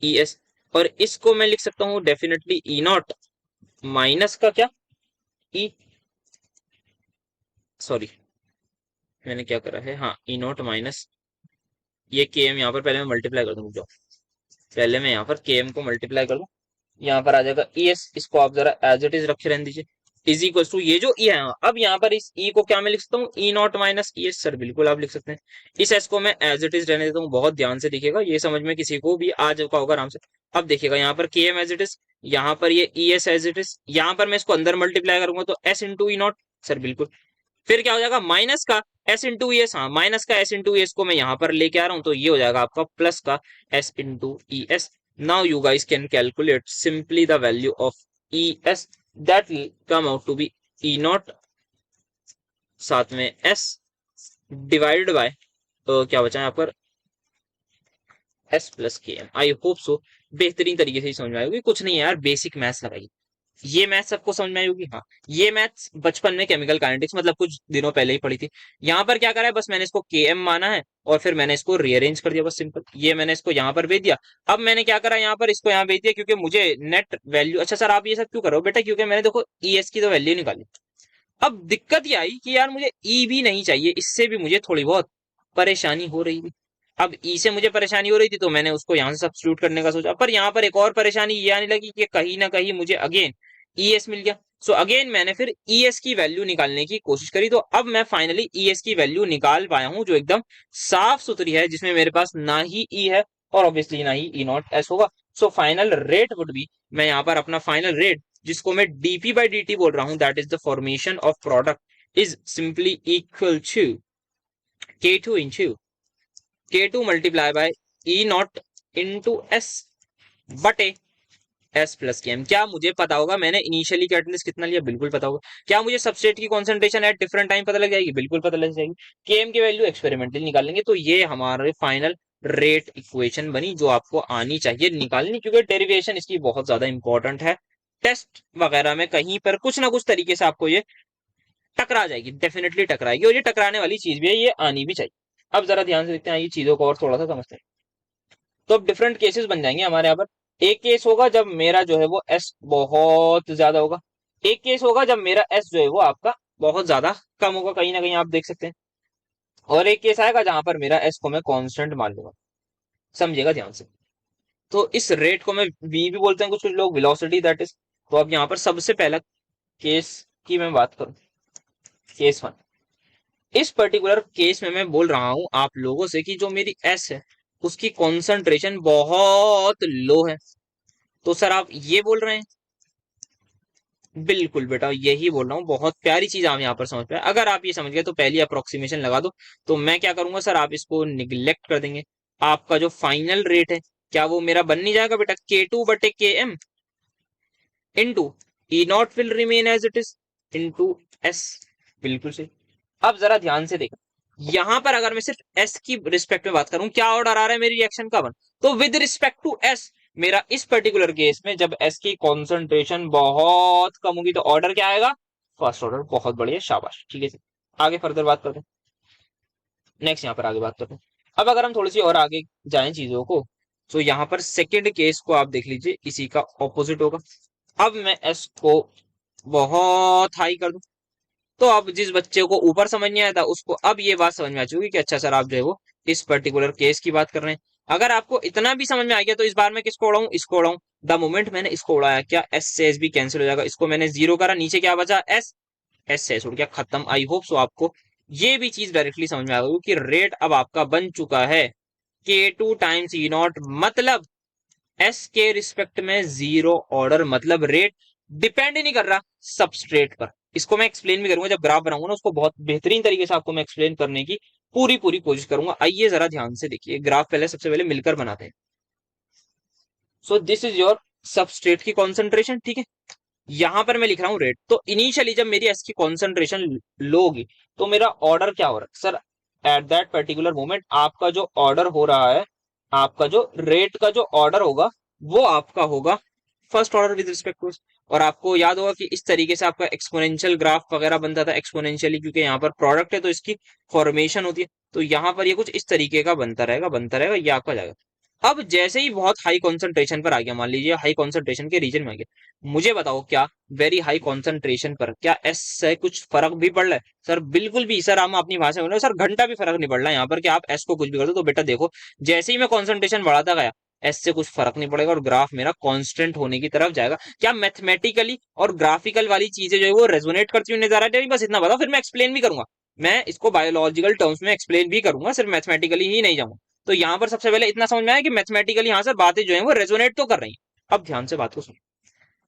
E S, और इसको मैं लिख सकता हूँ डेफिनेटली ई नॉट माइनस का क्या, ई, सॉरी मैंने क्या करा है, हाँ ई नॉट माइनस ये के एम, यहाँ पर पहले मैं मल्टीप्लाई कर दूँ, पहले मैं यहाँ पर के एम को मल्टीप्लाई कर दूं, यहाँ पर आ जाएगा ई एस, इसको आप जरा एज इट इज रखे रहने दीजिए, इज इक्वल टू ये जो ई है। अब यहाँ पर इस ई को क्या मैं लिख सकता हूँ, E nought minus E S. Sir बिल्कुल आप लिख सकते हैं। इस एस को मैं एज इट इज रहने देता हूँ, बहुत ध्यान से देखिएगा, ये समझ में किसी को भी आ जाएगा होगा आराम से। अब देखिएगा यहाँ पर के एम एज इट इज, यहाँ पर ये E S as it is, यहाँ पर मैं इसको अंदर मल्टीप्लाई करूंगा तो S into E naught. Sir बिल्कुल। फिर क्या हो जाएगा, माइनस का एस इंटू एस, हाँ माइनस का एस इंटू एस को मैं यहाँ पर लेके आ रहा हूँ, तो ये हो जाएगा आपका प्लस का S into E S. Now you guys can calculate simply the value of E S, that will come out to be E naught साथ में एस डिवाइडेड बाय क्या बचा है यहाँ पर, एस प्लस के एम। आई hope सो बेहतरीन तरीके से ही समझ में आएगी। कुछ नहीं है यार, बेसिक मैथ्स लगाइए, ये मैथ सबको समझ में आई होगी। हाँ, ये मैथ्स बचपन में केमिकल काइनेटिक्स मतलब कुछ दिनों पहले ही पढ़ी थी। यहाँ पर क्या करा है, बस मैंने इसको के एम माना है और फिर मैंने इसको रीअरेंज कर दिया, बस सिंपल। ये मैंने इसको यहाँ पर भेज दिया। अब मैंने क्या करा, यहाँ पर इसको यहाँ भेज दिया क्योंकि मुझे नेट वैल्यू, अच्छा सर आप ये सब क्यों कर रहे हो बेटा, क्योंकि मैंने देखो ई एस की तो वैल्यू निकाली, अब दिक्कत ये आई कि यार मुझे ई भी नहीं चाहिए, इससे भी मुझे थोड़ी बहुत परेशानी हो रही थी। अब ई से मुझे परेशानी हो रही थी तो मैंने उसको यहाँ से सब्स्टिट्यूट करने का सोचा, पर यहाँ पर एक और परेशानी ये आने लगी कि कहीं ना कहीं मुझे अगेन ई एस मिल गया। सो अगेन मैंने फिर ई एस की वैल्यू निकालने की कोशिश करी, तो अब मैं फाइनली ई एस की वैल्यू निकाल पाया हूं जो एकदम साफ सुथरी है, जिसमें मेरे पास ना ही ई है और ऑब्वियसली ना ही ई नॉट एस होगा। So final rate would be, मैं यहाँ पर अपना फाइनल रेट जिसको मैं डीपी बाई डी टी बोल रहा हूं, that is the formation of product is simply equal to K2 into K2 multiply by E naught into S बटे एस प्लस के एम। क्या मुझे पता होगा मैंने इनिशियली कैटलिस्ट कितना लिया? बिल्कुल पता होगा। क्या मुझे सबस्ट्रेट की कॉन्सेंट्रेशन एट डिफरेंट टाइम पता लग जाएगी? बिल्कुल पता लग जाएगी। के एम की वैल्यू एक्सपेरिमेंटली निकालेंगे, तो ये हमारे फाइनल रेट इक्वेशन बनी जो आपको आनी चाहिए निकालनी, क्योंकि डेरिवेशन इसकी बहुत ज्यादा इंपॉर्टेंट है। टेस्ट वगैरह में कहीं पर कुछ ना कुछ तरीके से आपको ये टकरा जाएगी, डेफिनेटली टकराएगी, और ये टकराने वाली चीज भी है, ये आनी भी चाहिए। अब जरा ध्यान से देखते हैं ये चीजों को और थोड़ा सा समझते हैं। तो अब डिफरेंट केसेस बन जाएंगे हमारे यहाँ पर। एक केस होगा जब मेरा जो है वो एस बहुत ज्यादा होगा, एक केस होगा जब मेरा एस जो है वो आपका बहुत ज्यादा कम होगा, कहीं ना कहीं आप देख सकते हैं, और एक केस आएगा जहां पर मेरा एस को मैं कांस्टेंट मान लूंगा। समझिएगा ध्यान से। तो इस रेट को मैं वी भी बोलते हैं कुछ कुछ लोग, वेलोसिटी दैट इज। तो अब यहाँ पर सबसे पहला केस की मैं बात करूं, केस वन। इस पर्टिकुलर केस में मैं बोल रहा हूं आप लोगों से कि जो मेरी एस है उसकी कॉन्सेंट्रेशन बहुत लो है। तो सर आप ये बोल रहे हैं? बिल्कुल बेटा यही बोल रहा हूँ, बहुत प्यारी चीज आप यहाँ पर समझ पाए। अगर आप ये समझ गए तो पहली अप्रोक्सीमेशन लगा दो। तो मैं क्या करूंगा सर, आप इसको निग्लेक्ट कर देंगे। आपका जो फाइनल रेट है क्या वो मेरा बन नहीं जाएगा बेटा K2/Km into E naught will remain as it is into S. बिल्कुल सही। अब जरा ध्यान से देखो, यहां पर अगर मैं सिर्फ एस की रिस्पेक्ट में बात करूं, क्या ऑर्डर आ रहा है मेरी रिएक्शन का? वन। तो विद रिस्पेक्ट टू एस मेरा इस पर्टिकुलर केस में जब एस की कॉन्सेंट्रेशन बहुत कम होगी तो ऑर्डर क्या आएगा? First order. बहुत बढ़िया, शाबाश, ठीक है सर। आगे फर्दर बात करते हैं, नेक्स्ट यहाँ पर आगे बात करते हैं। अब अगर हम थोड़ी सी और आगे जाएं चीजों को, तो यहाँ पर सेकेंड केस को आप देख लीजिए, इसी का ऑपोजिट होगा। अब मैं एस को बहुत हाई कर दूं, तो अब जिस बच्चे को ऊपर समझ नहीं आया था उसको अब ये बात समझ में आ चुकी कि अच्छा सर आप जो है वो इस पर्टिकुलर केस की बात कर रहे हैं। अगर आपको इतना भी समझ में आ गया तो इस बार मैं किसको उड़ाऊं? इसको उड़ाऊं। द मोमेंट मैंने इसको उड़ाया, क्या एस से एस भी कैंसिल हो जाएगा? इसको मैंने जीरो करा, नीचे क्या बचा? एस। एस से एस उड़ गया, खत्म। आई होप सो आपको ये भी चीज डायरेक्टली समझ में आ गई कि रेट अब आपका बन चुका है K2 टाइम्स ई नॉट, मतलब एस के रिस्पेक्ट में जीरो ऑर्डर, मतलब रेट डिपेंड नहीं कर रहा सबस्ट्रेट पर। इसको मैं एक्सप्लेन भी करूंगा जब ग्राफ बनाऊंगा ना, उसको बहुत बेहतरीन तरीके से आपको मैं एक्सप्लेन करने की पूरी पूरी कोशिश करूंगा। आइए जरा ध्यान से देखिए, ग्राफ पहले सबसे पहले मिलकर बनाते हैं। सो दिस इज योर सबस्ट्रेट की कॉन्सेंट्रेशन, ठीक है। यहां पर मैं लिख रहा हूं रेट। तो इनिशियली जब मेरी एस की कॉन्सेंट्रेशन लो होगी तो मेरा ऑर्डर क्या हो रहा है sir? At that particular moment आपका जो ऑर्डर हो रहा है, आपका जो रेट का जो ऑर्डर होगा वो आपका होगा first order with respect to. और आपको याद होगा कि इस तरीके से आपका एक्सपोनेंशियल ग्राफ वगैरह बनता था, एक्सपोनेंशियली, क्योंकि यहाँ पर प्रोडक्ट है तो इसकी फॉर्मेशन होती है। तो यहाँ पर ये कुछ इस तरीके का बनता रहेगा, बनता रहेगा, ये आपका जाएगा। अब जैसे ही बहुत हाई कॉन्सेंट्रेशन पर आ गया, मान लीजिए हाई कॉन्सेंट्रेशन के रीजन में आ गया, मुझे बताओ क्या वेरी हाई कॉन्सेंट्रेशन पर क्या एस से कुछ फर्क भी पड़ रहा है? सर बिल्कुल भी। सर हम अपनी भाषा में सर घंटा भी फर्क नहीं पड़ रहा है यहाँ पर कि आप एस को कुछ भी कर दो। तो बेटा देखो, जैसे ही मैं कॉन्सेंट्रेशन बढ़ाता गया एस से कुछ फर्क नहीं पड़ेगा और ग्राफ मेरा कांस्टेंट होने की तरफ जाएगा। क्या मैथमेटिकली और ग्राफिकल वाली चीजें जो है वो रेजोनेट करती हुई नजर आ रही है? बस इतना बताओ, फिर मैं एक्सप्लेन भी करूंगा। मैं इसको बायोलॉजिकल टर्म्स में एक्सप्लेन भी करूंगा, सिर्फ मैथमेटिकली ही नहीं जाऊंगा। तो यहाँ पर सबसे पहले इतना समझ में आया कि मैथमेटिकली यहाँ सर बातें जो है वो रेजोनेट तो कर रही हैं। अब ध्यान से बात को सुनो।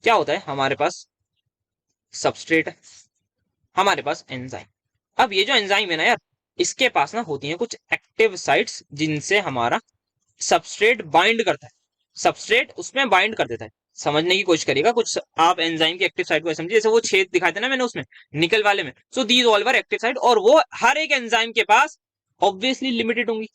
क्या होता है, हमारे पास सबस्ट्रेट है, हमारे पास एंजाइम। अब ये जो एंजाइम है ना यार, इसके पास ना होती हैं कुछ एक्टिव साइट्स जिनसे हमारा सबस्ट्रेट बाइंड करता है, सबस्ट्रेट उसमें बाइंड कर देता है। समझने की कोशिश करिएगा, कुछ आप एंजाइम की एक्टिव साइट को समझिए, जैसे वो छेद दिखाए थे ना मैंने उसमें निकल वाले में। So these all were active site, और वो हर एक एंजाइम के पास ऑब्वियसली लिमिटेड होंगी,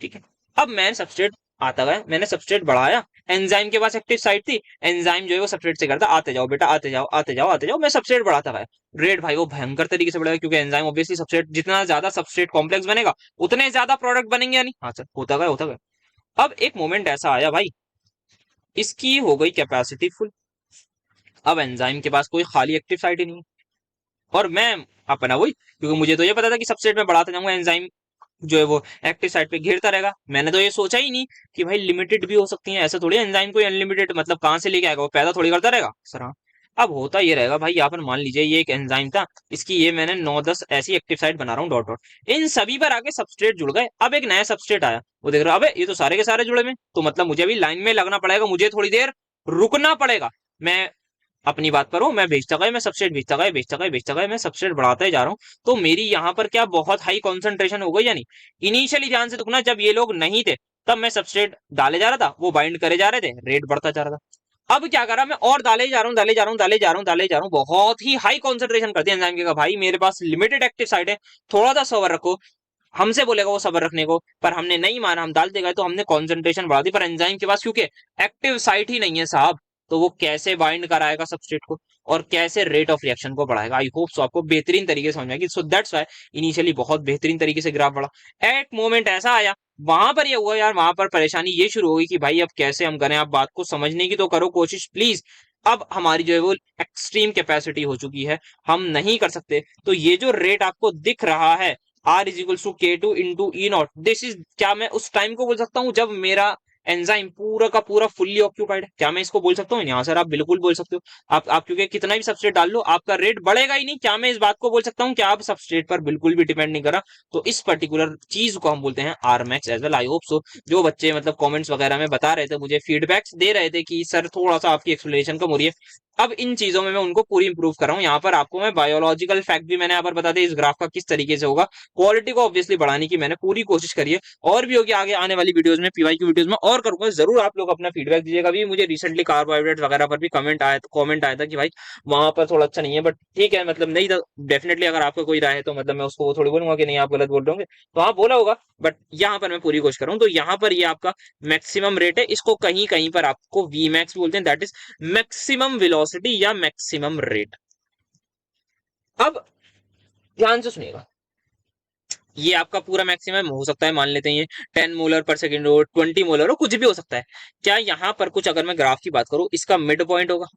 ठीक है। अब मैं सबस्ट्रेट आता गया, मैंने सबस्ट्रेट बढ़ाया, एंजाइम के पास एक्टिव साइट थी, एंजाइम जो है वो सबस्ट्रेट से करता आते जाओ बेटा, आते जाओ आते जाओ आते जाओ, मैं सबस्ट्रेट बढ़ाता गया। रेट भाई वो भयंकर तरीके से बढ़ेगा, क्योंकि एंजाइम ऑब्वियसली सबस्ट्रेट, जितना ज्यादा सबस्ट्रेट कॉम्प्लेक्स बनेगा उतने ज्यादा प्रोडक्ट बनेंगे, यानी हाँ सर, होता गया होता गया। अब एक मोमेंट ऐसा आया भाई, इसकी हो गई कैपेसिटी फुल। अब एंजाइम के पास कोई खाली एक्टिव साइट ही नहीं है, और मैं अपना वही, क्योंकि मुझे तो ये पता था कि सबस्ट्रेट में बढ़ाता जाऊंगा, एंजाइम जो है वो एक्टिव साइट पे घेरता रहेगा। मैंने तो ये सोचा ही नहीं कि भाई लिमिटेड भी हो सकती है, ऐसा थोड़ी एंजाइम कोई अनलिमिटेड मतलब कहाँ से लेके आएगा, वो पैदा थोड़ी करता रहेगा सर। हाँ, अब होता ये रहेगा भाई, यहाँ पर मान लीजिए ये एक एंजाइम था, इसकी ये मैंने 9-10 ऐसी एक्टिव साइट बना रहा हूँ डॉट डॉट, इन सभी पर आके सबस्ट्रेट जुड़ गए। अब एक नया सबस्ट्रेट आया, वो देख रहा अबे ये तो सारे के सारे जुड़े हुए हैं, तो मतलब मुझे भी लाइन में लगना पड़ेगा, मुझे थोड़ी देर रुकना पड़ेगा। मैं अपनी बात पर हूँ, मैं भेजता गया, मैं सबस्ट्रेट भेजता गया, भेजता गया, भेजता गया, मैं सबस्ट्रेट बढ़ाता ही जा रहा हूँ। तो मेरी यहाँ पर क्या बहुत हाई कॉन्सेंट्रेशन हो गई या नहीं। इनिशियली ध्यान से देखना, जब ये लोग नहीं थे तब मैं सबस्ट्रेट डाले जा रहा था, वो बाइंड करे जा रहे थे, रेट बढ़ता जा रहा था। अब क्या करा मैं, और डाले ही जा रहा हूँ, डाले जा रहा हूँ, डाले जा रहा हूँ, डाले जा रहा हूँ, बहुत ही हाई कॉन्सेंट्रेशन कर दिया एंजाइम के। भाई मेरे पास लिमिटेड एक्टिव साइट है, थोड़ा सा सबर रखो। हमसे बोलेगा वो सबर रखने को, पर हमने नहीं माना, हम डालते गए, तो हमने कॉन्सेंट्रेशन बढ़ा दी। पर एंजाइम के पास क्योंकि एक्टिव साइट ही नहीं है साहब, तो वो कैसे बाइंड कराएगा सबस्ट्रेट को और कैसे रेट ऑफ रिएक्शन को बढ़ाएगा। आई होप सो आपको बेहतरीन तरीके से समझ में आएगी। सो दैट्स व्हाई इनिशियली बहुत बेहतरीन तरीके से ग्राफ बढ़ा। एक मोमेंट ऐसा आया, वहां पर ये हुआ यार, वहां पर परेशानी ये शुरू हो गई कि भाई अब कैसे हम करें, आप बात को समझने की तो करो कोशिश प्लीज। अब हमारी जो है वो एक्सट्रीम कैपेसिटी हो चुकी है, हम नहीं कर सकते। तो ये जो रेट आपको दिख रहा है आर इज इक्वल टू के two into E not, this is, क्या मैं उस टाइम को बोल सकता हूँ जब मेरा एंजाइम पूरा का पूरा फुल्ली ऑक्यूपाइड है? क्या मैं इसको बोल सकता हूँ? यहाँ सर आप बिल्कुल बोल सकते हो। आप क्योंकि कितना भी सबस्ट्रेट डाल लो आपका रेट बढ़ेगा ही नहीं। क्या मैं इस बात को बोल सकता हूँ कि आप सबस्ट्रेट पर बिल्कुल भी डिपेंड नहीं करा? तो इस पर्टिकुलर चीज को हम बोलते हैं R max as well. I hope so जो बच्चे मतलब कमेंट्स वगैरह में बता रहे थे, मुझे फीडबैक्स दे रहे थे कि सर थोड़ा सा आपकी एक्सप्लेनेशन कम हो रही है, अब इन चीजों में मैं उनको पूरी इंप्रूव कर रहा हूँ। यहाँ पर आपको मैं बायोलॉजिकल फैक्ट भी मैंने यहाँ पर बता दिया इस ग्राफ का किस तरीके से होगा। क्वालिटी को ऑब्वियसली बढ़ाने की मैंने पूरी कोशिश करी है, और भी होगी आगे आने वाली वीडियोस में, पीवाई की वीडियोस में और करूंगा। जरूर आप लोग अपना फीडबैक दीजिएगा। अभी मुझे रिसेंटली कार्बोहाइड्रेट वगैरह पर भी कमेंट आया था कि भाई वहां पर थोड़ा अच्छा नहीं है, बट ठीक है, मतलब नहीं था डेफिनेटली। अगर आपका कोई राय है तो मतलब मैं उसको वो थोड़ी बोलूंगा कि नहीं आप गलत बोल रहे होंगे, तो हाँ बोला होगा, बट यहाँ पर मैं पूरी कोशिश कर रहा हूँ। तो यहाँ पर ये आपका मैक्सिमम रेट है, इसको कहीं कहीं पर आपको वी मैक्स बोलते हैं, दैट इज मैक्सिमम वेलोसिटी या मैक्सिमम रेट। अब ध्यान से सुनिएगा, ये आपका पूरा मैक्सिमम हो सकता है, मान लेते हैं ये 10 मोलर पर सेकेंड हो, 20 मोलर हो, कुछ भी हो सकता है। क्या यहाँ पर कुछ, अगर मैं ग्राफ की बात करूं, इसका मिड पॉइंट होगा?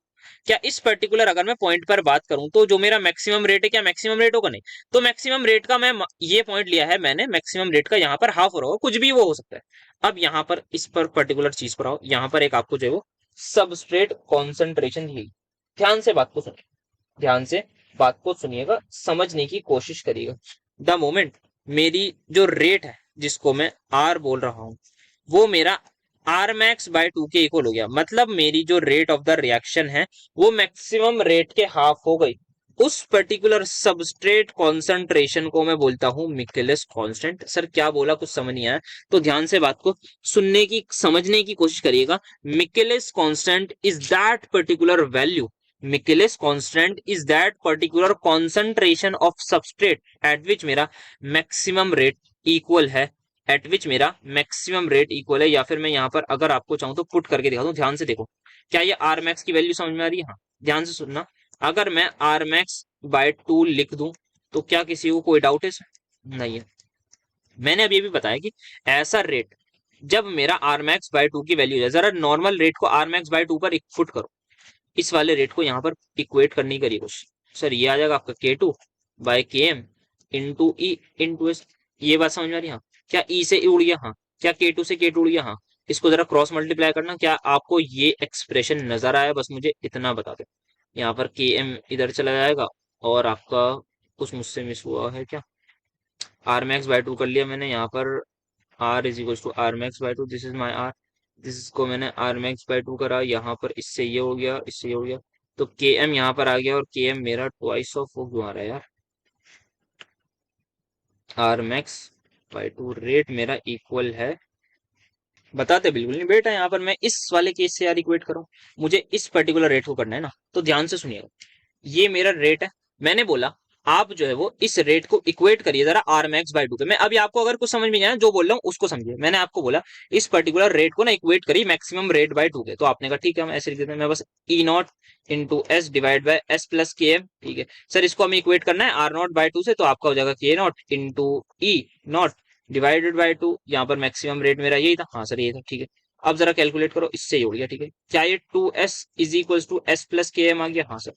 क्या इस पर्टिकुलर अगर मैं पॉइंट पर बात करूं तो जो मेरा मैक्सिमम रेट है, क्या मैक्सिमम रेट होगा? नहीं। तो मैक्सिमम रेट का मैं ये पॉइंट लिया है मैंने, मैक्सिमम रेट का यहाँ पर हाफ हो रहा होगा, कुछ भी वो हो सकता है। अब यहाँ पर इस पर पर्टिकुलर चीज पर आओ, यहाँ पर एक आपको जो है वो सबस्ट्रेट कॉन्सेंट्रेशन दी गई। ध्यान से बात को सुनिए, ध्यान से बात को सुनिएगा, समझने की कोशिश करिएगा। द मोमेंट मेरी जो रेट है जिसको मैं आर बोल रहा हूं, वो मेरा आर मैक्स बाय 2 के इक्वल हो गया। मतलब मेरी जो रेट ऑफ द रिएक्शन है वो मैक्सिमम रेट के हाफ हो गई। उस पर्टिकुलर सबस्ट्रेट कॉन्सेंट्रेशन को मैं बोलता हूं मिकेलिस कांस्टेंट। सर क्या बोला, कुछ समझ नहीं आया? तो ध्यान से बात को सुनने की, समझने की कोशिश करिएगा। Michaelis constant is that particular value, Michaelis constant is that particular concentration of substrate at which मेरा मैक्सिमम रेट इक्वल है, एट विच मेरा मैक्सिमम रेट इक्वल है। या फिर मैं यहाँ पर अगर आपको चाहूं तो पुट करके दिखा दूं, ध्यान से देखो। क्या ये आर मैक्स की वैल्यू समझ में आ रही है? हाँ, ध्यान से सुनना। अगर मैं आर मैक्स बाय 2 लिख दूं तो क्या किसी को कोई डाउट है? नहीं है। मैंने अभी भी बताया कि ऐसा रेट जब मेरा आर मैक्स बाय 2 की वैल्यू है, जरा नॉर्मल रेट को आर मैक्स बाय 2 पर पुट करो, इस वाले रेट को यहाँ पर इक्वेट करने की करिए कोशिश। सर ये आ जाएगा आपका K2 by KM into E into S. ये बात समझ में आ रही है? हाँ। क्या ई से ई उड़ गया? हाँ। क्या K2 से K2 उड़ गया? हाँ। इसको जरा क्रॉस मल्टीप्लाई करना। क्या आपको ये एक्सप्रेशन नजर आया? बस मुझे इतना बता दो। यहाँ पर KM इधर चला जाएगा, और आपका कुछ मुझसे मिस हुआ है क्या? आर मैक्स बाय 2 कर लिया मैंने यहाँ पर, R is equal to R max by 2, this is my R, जिसको मैंने आर मैक्स बाय 2 करा। यहाँ पर इससे ये हो गया, इससे ये हो गया, तो के एम यहाँ पर आ गया, और के एम मेरा ट्वाइस ऑफ वो क्यों आ रहा है यार, आर मैक्स बाय 2 रेट मेरा इक्वल है, बताते बिल्कुल नहीं बेटा। यहाँ पर मैं इस वाले केस से यार इक्वेट करूं, मुझे इस पर्टिकुलर रेट को करना है ना। तो ध्यान से सुनिएगा, ये मेरा रेट है, मैंने बोला आप जो है वो इस रेट को इक्वेट करिए जरा आर मैक्स बाय 2 पे। मैं अभी आपको अगर कुछ समझ में नहीं आया जो बोल रहा हूँ उसको समझिए। मैंने आपको बोला इस पर्टिकुलर रेट को ना इक्वेट करिए मैक्सिमम रेट बाय 2 के, तो आपने कहा ठीक है हम ऐसे लिख देते हैं। मैं बस E nought into S divide by S plus K M, ठीक है सर, इसको हमें इक्वेट करना है आर नॉट बाय 2 से, तो आपका हो जाएगा के not into E not divided by 2। यहाँ पर मैक्सिमम रेट मेरा यही था, हाँ सर यही था, ठीक है। अब जरा कैलकुलेट करो, इससे ही हो गया, ठीक है। क्या ये 2s is equal to S plus K M आ गया? हाँ सर।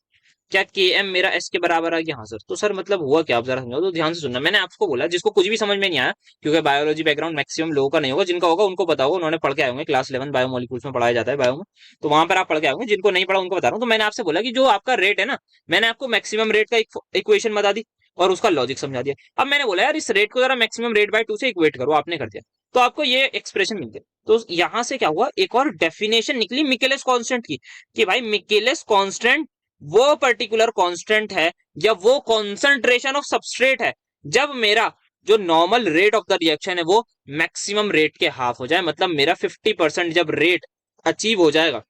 क्या के एम मेरा एस के बराबर आ गया? हाँ सर। तो सर मतलब हुआ क्या, आप जरा समझाओ। तो ध्यान से सुनना, मैंने आपको बोला जिसको कुछ भी समझ में नहीं आया, क्योंकि बायोलॉजी बैकग्राउंड मैक्सिमम लोगों का नहीं होगा, जिनका होगा उनको पता होगा, उन्होंने पढ़ के आए होंगे, क्लास 11 बायोमोलिक्यूल्स में पढ़ाया जाता है बायो में, तो वहां पर आप पढ़ के आए होंगे। जिनको नहीं पढ़ा उनको बता रहा हूँ। तो मैंने आपसे बोला कि जो आपका रेट है ना, मैंने आपको मैक्सिमम रेट का इक्वेशन बता दी और उसका लॉजिक समझा दिया। अब मैंने बोला यार इस रेट को जरा मैक्सिमम रेट बाय 2 से इक्वेट करो, आपने कर दिया, तो आपको ये एक्सप्रेशन मिल गया। तो यहां से क्या हुआ, एक और डेफिनेशन निकली मिकेलिस कांस्टेंट की, कि भाई मिकेलिस कांस्टेंट वो पर्टिकुलर कांस्टेंट है या वो कॉन्सेंट्रेशन ऑफ सबस्ट्रेट है जब मेरा जो normal rate of the reaction है वो मैक्सिमम रेट के हाफ हो जाए, मतलब मेरा 50% जब रेट अचीव हो जाएगा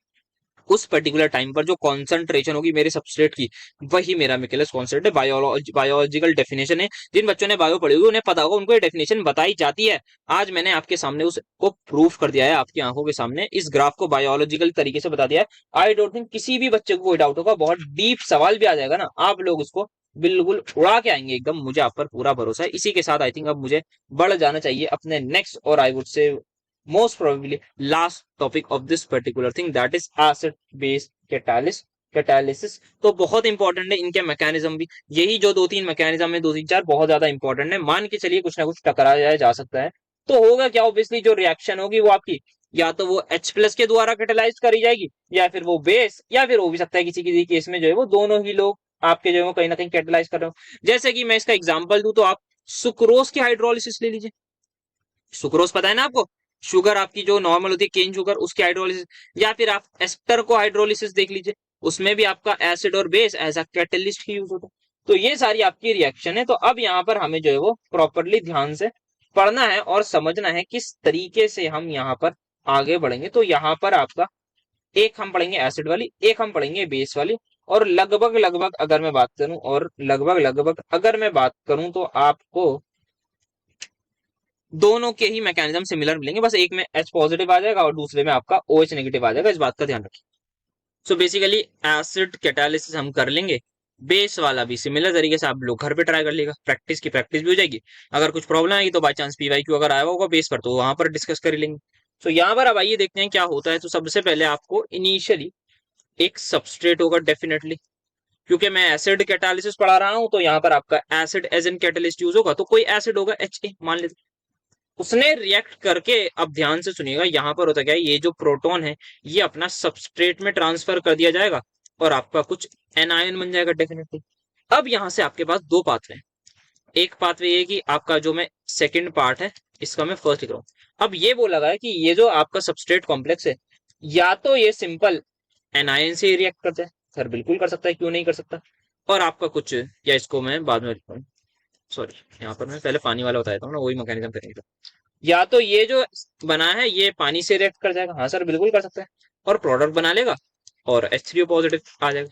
उस पर्टिकुलर टाइम पर, जो कॉन्सेंट्रेशन होगी मेरे सबस्ट्रेट की, वही मेरा मिकेलिस कांस्टेंट है। बायोलॉजिकल डेफिनेशन है। जिन बच्चों ने बायो पढ़ी होगी उन्हें पता होगा, उनको ये डेफिनेशन बताई जाती है। आज मैंने आपके सामने उसको प्रूफ कर दिया है, आपकी आंखों के सामने इस ग्राफ को बायोलॉजिकल तरीके से बता दिया है। आई डोंट थिंक किसी भी बच्चे को कोई डाउट होगा। बहुत डीप सवाल भी आ जाएगा ना, आप लोग उसको बिल्कुल उड़ा के आएंगे एकदम, मुझे आप पर पूरा भरोसा है। इसी के साथ आई थिंक अब मुझे बढ़ जाना चाहिए अपने नेक्स्ट, और I would say most probably last topic of this particular thing, that is acid base catalysis। तो बहुत इंपॉर्टेंट है इनके मैकेनिज्म भी। यही जो दो तीन मैकेनिज्म है, दो तीन चार, बहुत ज्यादा इंपॉर्टेंट है। मान के चलिए कुछ ना कुछ टकराया जा सकता है, तो होगा क्या, ऑब्वियसली जो रिएक्शन होगी वो आपकी या तो वो H प्लस के द्वारा कैटेलाइज करी जाएगी, या फिर वो बेस, या फिर हो भी सकता है किसी किसी केस में जो है वो दोनों ही लोग आपके जो है वो कहीं ना कहीं कैटेलाइज कर रहे हो। जैसे कि मैं इसका एग्जांपल दूं तो आप सुक्रोज की हाइड्रोलिसिस ले लीजिए। सुक्रोज पता है ना आपको, शुगर आपकी जो नॉर्मल होती है केन शुगर, उसकी हाइड्रोलिसिस। या फिर आप एस्टर को हाइड्रोलिसिस देख लीजिए, उसमें भी आपका एसिड और बेस एज अ कैटलिस्ट ही यूज होता है। तो ये सारी आपकी रिएक्शन है। तो अब यहाँ पर हमें जो है वो प्रॉपरली ध्यान से पढ़ना है और समझना है किस तरीके से हम यहाँ पर आगे बढ़ेंगे। तो यहाँ पर आपका एक हम पढ़ेंगे एसिड वाली, एक हम पढ़ेंगे बेस वाली, और लगभग लगभग अगर मैं बात करूं, और लगभग लगभग अगर मैं बात करूं तो आपको दोनों के ही मैकेनिज्म सिमिलर मिलेंगे, बस एक में H पॉजिटिव आ जाएगा और दूसरे में आपका OH नेगेटिव आ जाएगा, इस बात का ध्यान रखिए। सो बेसिकली एसिड कैटालिसिस हम कर लेंगे, बेस वाला भी सिमिलर तरीके से आप लोग घर पे ट्राई कर लेगा, प्रैक्टिस की प्रैक्टिस भी हो जाएगी। अगर कुछ प्रॉब्लम आएगी तो बाई चांस PYQ अगर आया होगा बेस पर तो वहां पर डिस्कस कर लेंगे। तो यहाँ पर अब आइए देखते हैं क्या होता है। तो सबसे पहले आपको इनिशियली एक सबस्ट्रेट होगा डेफिनेटली, क्योंकि मैं एसिड कैटालिसिस पढ़ा रहा हूं तो यहाँ पर आपका acid as an catalyst use होगा, तो कोई एसिड होगा HA मान लेते, उसने रिएक्ट करके, अब ध्यान से सुनिएगा, यहां पर होता क्या है, ये जो प्रोटॉन है ये अपना सबस्ट्रेट में ट्रांसफर कर दिया जाएगा और आपका कुछ एनायन बन जाएगा डेफिनेटली। अब यहां से आपके पास दो पाथवे हैं। एक पाथवे ये कि आपका जो मैं सेकंड पार्ट है इसका मैं फर्स्ट लिख रहा हूं। अब ये बोला गया है कि ये जो आपका सबस्ट्रेट कॉम्प्लेक्स है, या तो ये सिंपल एनायन से रिएक्ट करता है, सर बिल्कुल कर सकता है, क्यों नहीं कर सकता, और आपका कुछ, या इसको मैं बाद में लिखता हूँ, सॉरी यहाँ पर मैं पहले पानी वाला बताया था ना, वही मैकेनिज्म करेंगे। या तो ये जो बना है ये पानी से रिएक्ट कर जाएगा, हाँ सर बिल्कुल कर सकता है, और प्रोडक्ट बना लेगा और H3O पॉजिटिव आ जाएगा।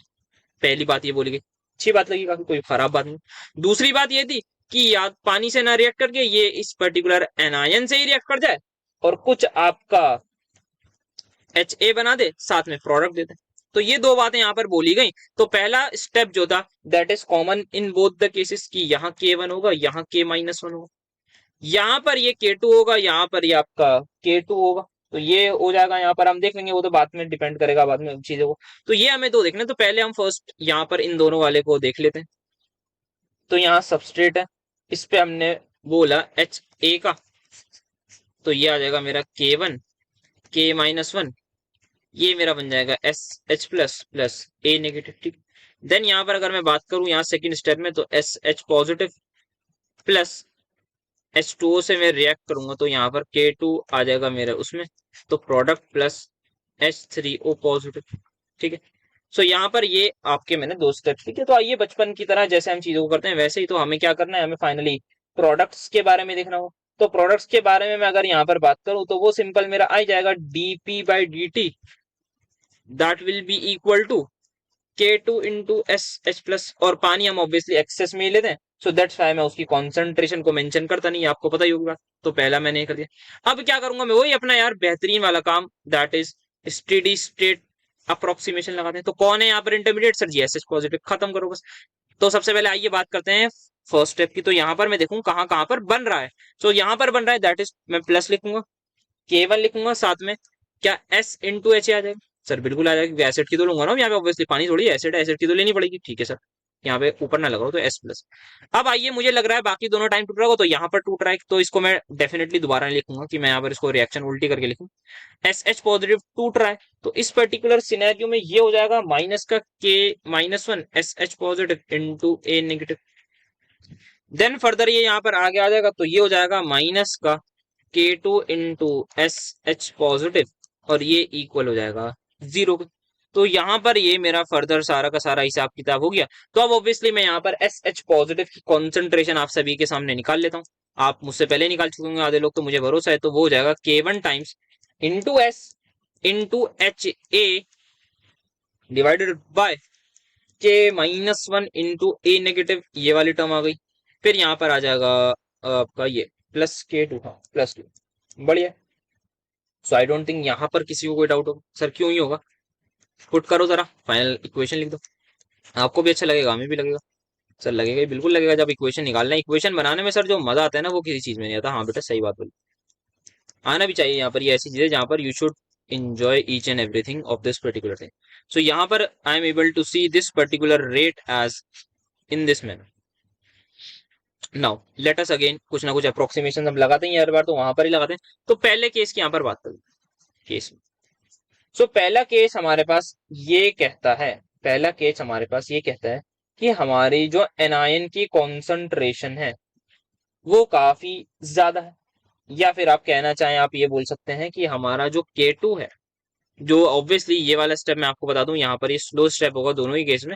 पहली बात ये बोली गई, अच्छी बात लगी, काफी कोई खराब बात नहीं। दूसरी बात ये थी कि या पानी से ना रिएक्ट करके ये इस पर्टिकुलर एनायन से ही रिएक्ट कर जाए और कुछ आपका HA बना दे, साथ में प्रोडक्ट दे दे। तो ये दो बातें यहाँ पर बोली गई। तो पहला स्टेप जो था that is common in both the cases, की यहाँ K1 होगा, यहाँ K-1 होगा, यहाँ पर ये K2 होगा, यहाँ पर ये आपका K2 होगा। तो ये हो जाएगा, यहाँ पर हम देख लेंगे, वो तो बाद में डिपेंड करेगा बाद में चीजों को। तो ये हमें दो देखना, तो पहले हम फर्स्ट यहाँ पर इन दोनों वाले को देख लेते हैं। तो यहाँ सबस्ट्रेट है, इस पे हमने बोला HA का, तो ये आ जाएगा मेरा K1 K-1, ये मेरा बन जाएगा SH plus plus A negative, ठीक। देन यहाँ पर अगर मैं बात करूं यहाँ सेकंड स्टेप में, तो SH पॉजिटिव प्लस H2O से मैं रिएक्ट करूंगा तो यहाँ पर K2 आ जाएगा मेरा उसमें, तो प्रोडक्ट प्लस H3O पॉजिटिव, ठीक है। सो यहाँ पर ये आपके मैंने दो स्टेप, ठीक है। तो आइए बचपन की तरह जैसे हम चीजों को करते हैं वैसे ही, तो हमें क्या करना है, हमें फाइनली प्रोडक्ट्स के बारे में देखना हो। तो प्रोडक्ट्स के बारे में मैं अगर यहाँ पर बात करूं तो वो सिंपल मेरा आ जाएगा dP/dt, that will be equal to K2 into SH plus, और पानी हम ऑब्वियसली एक्सेस में ही लेते हैं, सो दैट्स व्हाई मैं उसकी कॉन्सेंट्रेशन को मेंशन करता नहीं, आपको पता ही होगा। तो पहला मैंने कर दिया। अब क्या करूंगा मैं, वही अपना यार बेहतरीन वाला काम, that is steady state approximation लगाते हैं। तो कौन है यहाँ पर इंटरमीडिएट, सर जी SH पॉजिटिव, खत्म करो बस। तो सबसे पहले आइए बात करते हैं फर्स्ट स्टेप की। तो यहाँ पर मैं देखूं कहाँ कहाँ पर बन रहा है। तो यहाँ पर बन रहा है दैट इज, मैं प्लस लिखूंगा, K1 लिखूंगा, साथ में क्या S इंटू H आ जाएगा, सर बिल्कुल आ जाएगा, एसिड की तो लूंगा ना यहाँ पे, ऑब्वियसली पानी थोड़ी एसिड है, एसिड की तो लेनी पड़ेगी। ठीक है सर, यहाँ पे ऊपर ना लगा हो तो S प्लस। अब आइए, मुझे लग रहा है बाकी दोनों टाइम टूट रहा होगा, तो यहाँ पर टूट रहा है, तो इसको मैं डेफिनेटली दोबारा नहीं लिखूंगा कि मैं यहाँ पर इसको रिएक्शन उल्टी करके लिखूं। SH पॉजिटिव टूट रहा है, तो इस पर्टिकुलर सिनेरियो में ये हो जाएगा माइनस का K-1 SH positive into A negative. Then further ये यहाँ पर आगे आ जाएगा, तो ये हो जाएगा माइनस का K2 इंटू SH पॉजिटिव, और ये इक्वल हो जाएगा 0 के। तो यहाँ पर ये मेरा फर्दर सारा का सारा हिसाब किताब हो गया। तो अब ऑब्वियसली मैं यहाँ पर SH पॉजिटिव की कॉन्सेंट्रेशन आप सभी के सामने निकाल लेता हूँ। आप मुझसे पहले निकाल चुके होंगे आधे लोग, तो मुझे भरोसा है, तो वो हो जाएगा K1 times into S into HA divided by K-1 into A negative, ये वाली टर्म आ गई। फिर यहाँ पर आ जाएगा आपका ये प्लस K2, हाँ प्लस 2, बढ़िया। सो आई डोंट थिंक यहाँ पर किसी को कोई डाउट होगा। सर क्यों ही होगा, पुट करो जरा, फाइनल इक्वेशन लिख दो। आपको भी अच्छा लगेगा, हमें भी लगेगा। सर लगेगा ही, बिल्कुल लगेगा। जब इक्वेशन निकालना है, इक्वेशन बनाने में सर जो मजा आता है ना, वो किसी चीज में नहीं आता। हाँ बेटा सही बात बोली, आना भी चाहिए यहाँ पर। ये ऐसी चीज है जहाँ पर you should enjoy each and everything of this particular thing. So यहाँ पर I am able to see this particular rate as in this manner. Now let us again कुछ ना कुछ अप्रोक्सीमेशन हम लगाते हैं हर बार, तो वहां पर ही लगाते हैं। तो पहले केस की यहाँ पर बात करें, केस। सो पहला केस हमारे पास ये कहता है, पहला केस हमारे पास ये कहता है कि हमारी जो एनायन की कॉन्सेंट्रेशन है वो काफी ज्यादा है, या फिर आप कहना चाहें, आप ये बोल सकते हैं कि हमारा जो K2 है, जो ऑब्वियसली ये वाला स्टेप मैं आपको बता दूं, यहाँ पर ये स्लो स्टेप होगा दोनों ही केस में,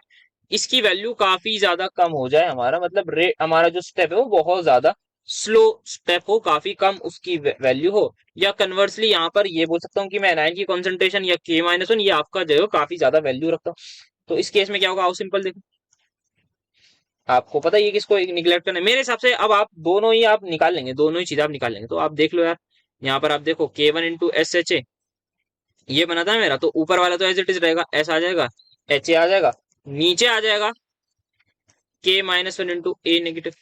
इसकी वैल्यू काफी ज्यादा कम हो जाए हमारा, मतलब रेट हमारा जो स्टेप है वो बहुत ज्यादा स्लो स्टेप हो, काफी कम उसकी वैल्यू हो। या कन्वर्सली यहाँ पर ये बोल सकता हूँ कि मैं एनायन की कॉन्सेंट्रेशन या K-1 ये आपका जो है काफी ज्यादा वैल्यू रखता हूँ। तो इस केस में क्या होगा, आओ सिंपल देखो, आपको पता है ये किसको निगलेक्ट करना है मेरे हिसाब से। अब आप दोनों ही आप निकाल लेंगे, दोनों ही चीजें आप निकाल लेंगे, तो आप देख लो यार, यहाँ पर आप देखो K1 इंटू SHA ये बना था मेरा, तो ऊपर वाला तो एज इट इज रहेगा, S आ जाएगा, HA आ जाएगा, नीचे आ जाएगा K-1 इंटू A नेगेटिव।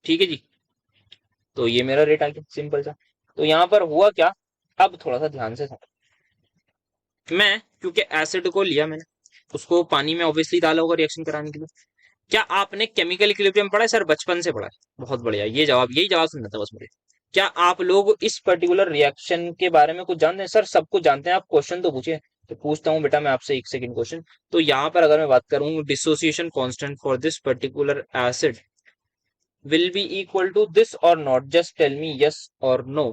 ठीक है जी, तो ये मेरा रेट आ गया सिंपल सा। तो यहाँ पर हुआ क्या, अब थोड़ा सा ध्यान से समझ। मैं क्योंकि एसिड को लिया मैंने, उसको पानी में ऑब्वियसली डाला होगा रिएक्शन कराने के लिए। क्या आपने केमिकल इक्विलिब्रियम पढ़ा है सर, बचपन से पढ़ा है? बहुत बढ़िया, ये जवाब, यही जवाब सुनना था बस मुझे। क्या आप लोग इस पर्टिकुलर रिएक्शन के बारे में कुछ जानते हैं? सर सब कुछ जानते हैं, आप क्वेश्चन तो पूछिए। तो पूछता हूँ बेटा मैं आपसे एक सेकंड क्वेश्चन। तो यहाँ पर अगर मैं बात करूँ, dissociation constant for this particular acid will be equal to this or not, just tell me yes or no.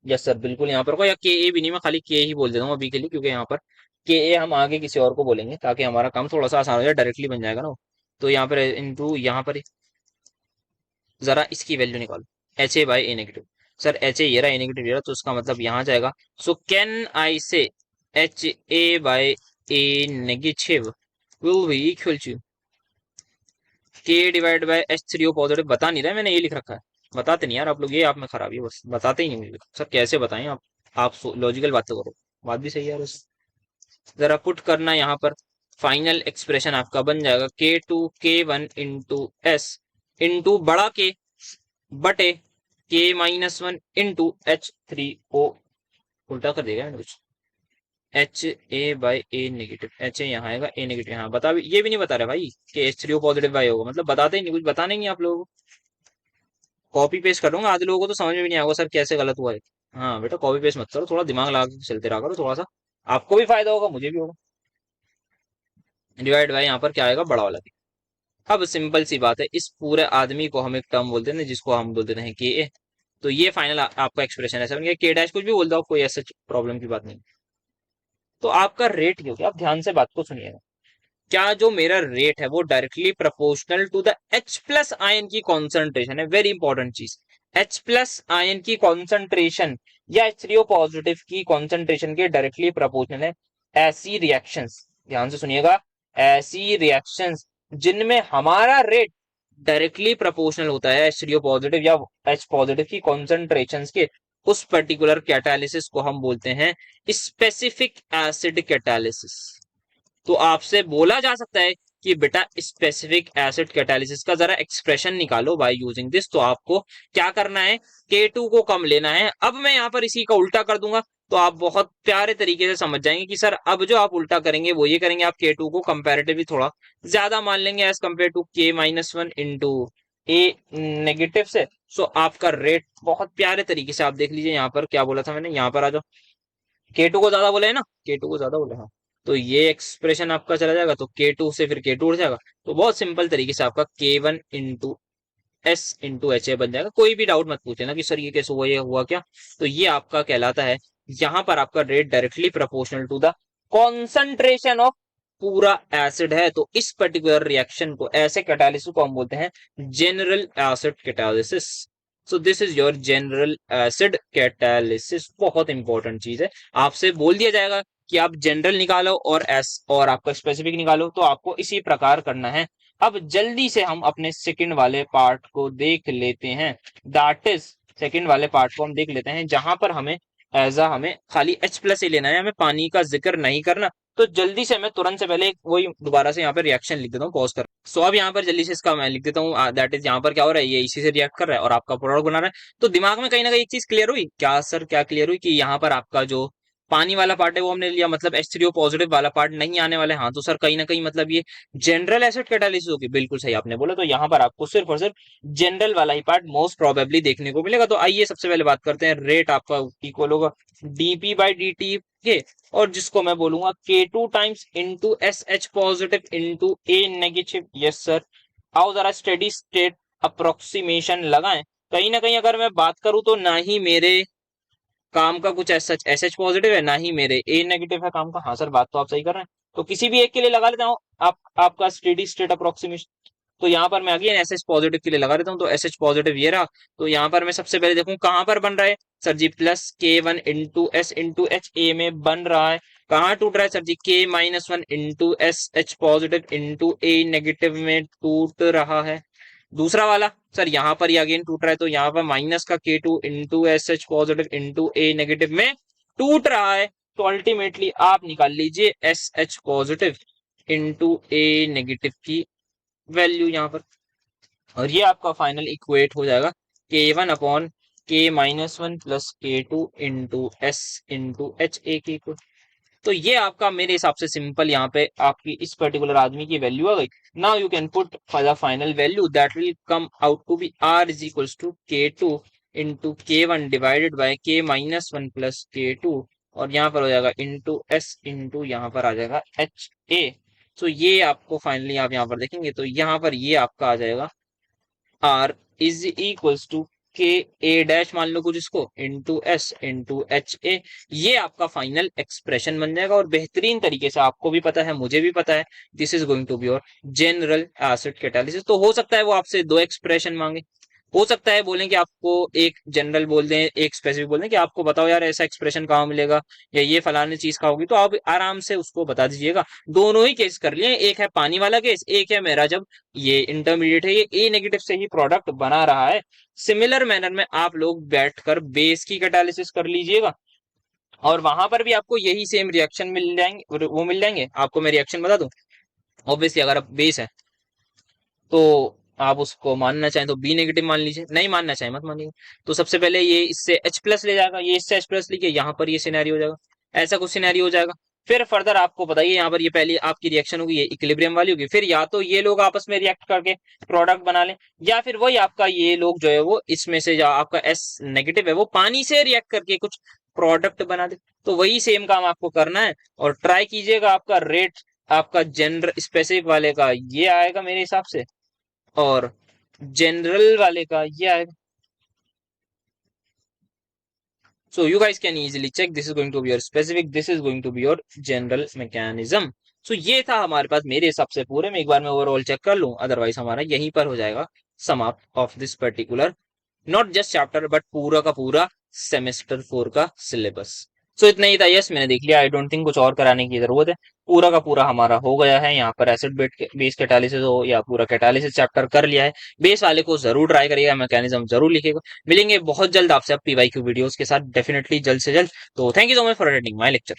Yes sir बिल्कुल यहाँ पर होगा, या के ए भी नहीं, मैं खाली के ही बोल देता हूँ अभी के लिए, क्योंकि यहाँ पर के ए हम आगे किसी और को बोलेंगे ताकि हमारा काम थोड़ा सा आसान हो जाए, डायरेक्टली बन जाएगा ना वो। तो यहाँ पर इंटू यहाँ पर जरा इसकी वैल्यू निकालो, HA by A negative. Sir HA ये रहा, A नेगेटिव ये रहा, तो उसका मतलब यहाँ जाएगा। So can I say HA by A negative will be equal to K divide by H3O positive. बता नहीं रहा मैंने, ये लिख रखा है, बताते नहीं यार आप लोग, ये आप में खराबी है, बस बताते ही नहीं मुझे। सर कैसे बताएं आप लॉजिकल बातें करो, बात भी सही है यार वैसे। जरा पुट करना यहाँ पर, फाइनल एक्सप्रेशन आपका बन जाएगा K2 K1 into S into बड़ा के बटे K-1 इंटू H3O, उल्टा कर देगा मैंने कुछ, HA by A negative, HA यहाँ आएगा, A नेगेटिव यहाँ। बता भी, ये भी नहीं बता रहा भाई कि H3O पॉजिटिव बाई होगा, मतलब बताते ही नहीं, कुछ बताने नहीं आप लोगों को। कॉपी पेस्ट कर दूंगा, आधे लोगों को तो समझ में भी नहीं आएगा सर कैसे गलत हुआ है। हाँ बेटा कॉपी पेस्ट मत करो, थोड़ा दिमाग लगा के चलते रहा करो, थोड़ा सा आपको भी फायदा होगा, मुझे भी होगा। डिवाइड बाई यहाँ पर क्या आएगा, बड़ा वाला। अब सिंपल सी बात है, इस पूरे आदमी को हम एक टर्म बोलते हैं जिसको हम बोलते हैं के ए। तो ये फाइनल आपका एक्सप्रेशन ऐसा बन गया, के डैश कुछ भी बोल दो, कोई ऐसा प्रॉब्लम की बात नहीं। तो आपका रेट क्या हो गया, आप ध्यान से बात को सुनिएगा। क्या जो मेरा रेट है वो directly proportional to the H plus ion की कॉन्सेंट्रेशन है, वेरी इंपॉर्टेंट चीज। H प्लस आयन की कॉन्सेंट्रेशन या H3O पॉजिटिव की कॉन्सेंट्रेशन के डायरेक्टली प्रोपोर्शनल है। ऐसी रिएक्शंस, ध्यान से सुनिएगा, ऐसी रिएक्शंस जिनमें हमारा रेट डायरेक्टली प्रोपोर्शनल होता है H3O पॉजिटिव या H पॉजिटिव की कॉन्सेंट्रेशंस के, उस पर्टिकुलर कैटालिसिस को हम बोलते हैं स्पेसिफिक एसिड कैटालिसिस। तो आपसे बोला जा सकता है कि बेटा स्पेसिफिक एसिड कैटालिसिस का जरा एक्सप्रेशन निकालो बाय यूजिंग दिस। तो आपको क्या करना है, K2 को कम लेना है। अब मैं यहाँ पर इसी का उल्टा कर दूंगा तो आप बहुत प्यारे तरीके से समझ जाएंगे कि सर अब जो आप उल्टा करेंगे वो ये करेंगे, आप K2 को कंपैरेटिवली थोड़ा ज्यादा मान लेंगे as compare to K-1 into A negative से। सो आपका रेट बहुत प्यारे तरीके से आप देख लीजिए, यहाँ पर क्या बोला था मैंने, यहाँ पर आ जाओ, K2 को ज्यादा बोला है ना, K2 को ज्यादा बोला, हाँ। तो ये एक्सप्रेशन आपका चला जाएगा, तो K2 से फिर K2 उड़ जाएगा, तो बहुत सिंपल तरीके से आपका K1 into S into H ए बन जाएगा। कोई भी डाउट मत पूछे ना कि सर ये कैसे हुआ, ये हुआ क्या। तो ये आपका कहलाता है, यहाँ पर आपका rate directly proportional to the concentration of पूरा एसिड है। तो इस पर्टिकुलर रिएक्शन को, ऐसे कैटालिसिस को हम बोलते हैं general acid catalysis. So this is your general acid catalysis. बहुत इंपॉर्टेंट चीज है, आपसे बोल दिया जाएगा कि आप जनरल निकालो और आपका स्पेसिफिक निकालो, तो आपको इसी प्रकार करना है। अब जल्दी से हम अपने सेकंड वाले पार्ट को देख लेते हैं, दैट इज सेकंड वाले पार्ट को हम देख लेते हैं, जहां पर हमें खाली H+ ही लेना है, हमें पानी का जिक्र नहीं करना। तो जल्दी से मैं तुरंत से पहले वही दोबारा से यहाँ पे रिएक्शन लिख देता हूँ, पॉज कर। सो अब यहाँ पर जल्दी से इसका मैं लिख देता हूँ, दैट इज यहाँ पर क्या हो रहा है, ये इसी से रिएक्ट कर रहा है और आपका प्रोडक्ट बना रहा है। तो दिमाग में कहीं ना कहीं एक चीज क्लियर हुई क्या सर, क्या क्लियर हुई कि यहाँ पर आपका जो पानी वाला पार्ट है वो हमने लिया, मतलब H3O पॉजिटिव वाला पार्ट नहीं आने वाला है। हाँ, तो सर कहीं ना कहीं मतलब ये जनरल एसिड कैटालिसिस होगी, बिल्कुल सही आपने बोला। तो यहाँ पर आपको सिर्फ और सिर्फ जनरल वाला ही पार्ट मोस्ट प्रोबेबली देखने को मिलेगा। तो आइए सबसे पहले बात करते हैं, रेट आपका इक्वल होगा dP/dt के, और जिसको मैं बोलूंगा K2 times into SH positive into A negative. Yes sir, आओ जरा स्टेडी स्टेट अप्रोक्सीमेशन लगाएं। कहीं ना कहीं अगर मैं बात करूं तो ना ही मेरे काम का कुछ एस एच पॉजिटिव है, ना ही मेरे ए नेगेटिव है काम का। हाँ सर, बात तो आप सही कर रहे हैं, तो किसी भी एक के लिए लगा लेता हूँ आपका स्टेडी स्टेट अप्रोक्सीमेशन। तो यहाँ पर मैं अगेन एस एच पॉजिटिव के लिए लगा देता हूँ, तो एस एच पॉजिटिव ये रहा। तो यहाँ पर मैं सबसे पहले देखूं कहाँ पर बन रहा है, sir ji +K1 into S into H A में बन रहा है। कहाँ टूट रहा है sir ji, K-1 into S H positive into A negative में टूट रहा है। दूसरा वाला सर यहाँ पर ही अगेन टूट रहा है, तो यहाँ पर माइनस का K2 into S H positive into A negative में टूट रहा है। तो अल्टीमेटली आप निकाल लीजिए S H positive into A negative की वैल्यू यहाँ पर, और ये आपका फाइनल इक्वेट हो जाएगा K1 upon K-1 plus K2 into S into H ए की। तो ये आपका मेरे हिसाब से सिंपल यहाँ पे आपकी इस पर्टिकुलर आदमी की वैल्यू आ गई। Now you can put the final value that will come out to be R is equals to K2 into K1 divided by K-1 plus K2, और यहाँ पर हो जाएगा इंटू एस इंटू यहाँ पर आ जाएगा एच ए। तो ये आपको फाइनली आप यहाँ पर देखेंगे तो यहाँ पर ये आपका आ जाएगा R is equals to K A' मान लो कुछ इसको into S into H A. ये आपका फाइनल एक्सप्रेशन बन जाएगा, और बेहतरीन तरीके से आपको भी पता है, मुझे भी पता है, this is going to be your general acid catalysis. तो हो सकता है वो आपसे दो एक्सप्रेशन मांगे, हो सकता है बोलें कि आपको एक जनरल बोल दें, एक स्पेसिफिक बोल दें कि आपको बताओ यार ऐसा एक्सप्रेशन कहाँ मिलेगा या ये फलाने चीज कहाँ होगी, तो आप आराम से उसको बता दीजिएगा। दोनों ही केस कर लिए, एक है पानी वाला केस, एक है मेरा जब ये इंटरमीडिएट है, ये ए नेगेटिव से ही प्रोडक्ट बना रहा है। सिमिलर मैनर में आप लोग बैठकर बेस की कैटालिसिस कर लीजिएगा, और वहां पर भी आपको यही सेम रिएक्शन मिल जाएंगे, वो मिल जाएंगे आपको। मैं रिएक्शन बता दूं, ऑब्वियसली अगर आप बेस है तो आप उसको मानना चाहें तो बी नेगेटिव मान लीजिए, नहीं मानना चाहें मत मानिए। तो सबसे पहले ये इससे H+ ले जाएगा, ये इससे H+ लेके यहाँ पर ये सिनेरियो हो जाएगा, ऐसा कुछ सिनेरियो हो जाएगा। फिर फर्दर आपको बताइए, यहाँ पर ये पहली आपकी रिएक्शन होगी, ये इक्विलिब्रियम वाली होगी, फिर या तो ये लोग आपस में रिएक्ट करके प्रोडक्ट बना लें, या फिर वही आपका ये लोग जो है वो इसमें से, या आपका एस नेगेटिव है वो पानी से रिएक्ट करके कुछ प्रोडक्ट बना दे। तो वही सेम काम आपको करना है, और ट्राई कीजिएगा। आपका रेट आपका जनरल स्पेसिफिक वाले का ये आएगा मेरे हिसाब से, और जनरल वाले का ये आएगा। So you guys can easily check, this is going to be your specific, this is going to be your general mechanism. So ये था हमारे पास मेरे हिसाब से पूरे में, एक बार मैं ओवरऑल चेक कर लूं, अदरवाइज हमारा यहीं पर हो जाएगा समाप्त of this particular not just chapter but पूरा का पूरा सेमेस्टर 4 का सिलेबस। सो इतना ही था, यस मैंने देख लिया, आई डोंट थिंक कुछ और कराने की जरूरत है, पूरा का पूरा हमारा हो गया है। यहाँ पर एसिड बेस कैटालिसिस हो या पूरा कैटालिसिस चैप्टर कर लिया है। बेस वाले को जरूर ट्राई करिएगा, मैकेनिज्म जरूर लिखिएगा। मिलेंगे बहुत जल्द आपसे अब PYQ वीडियोस के साथ, डेफिनेटली जल्द से जल्द। तो thank you so much for attending my lecture.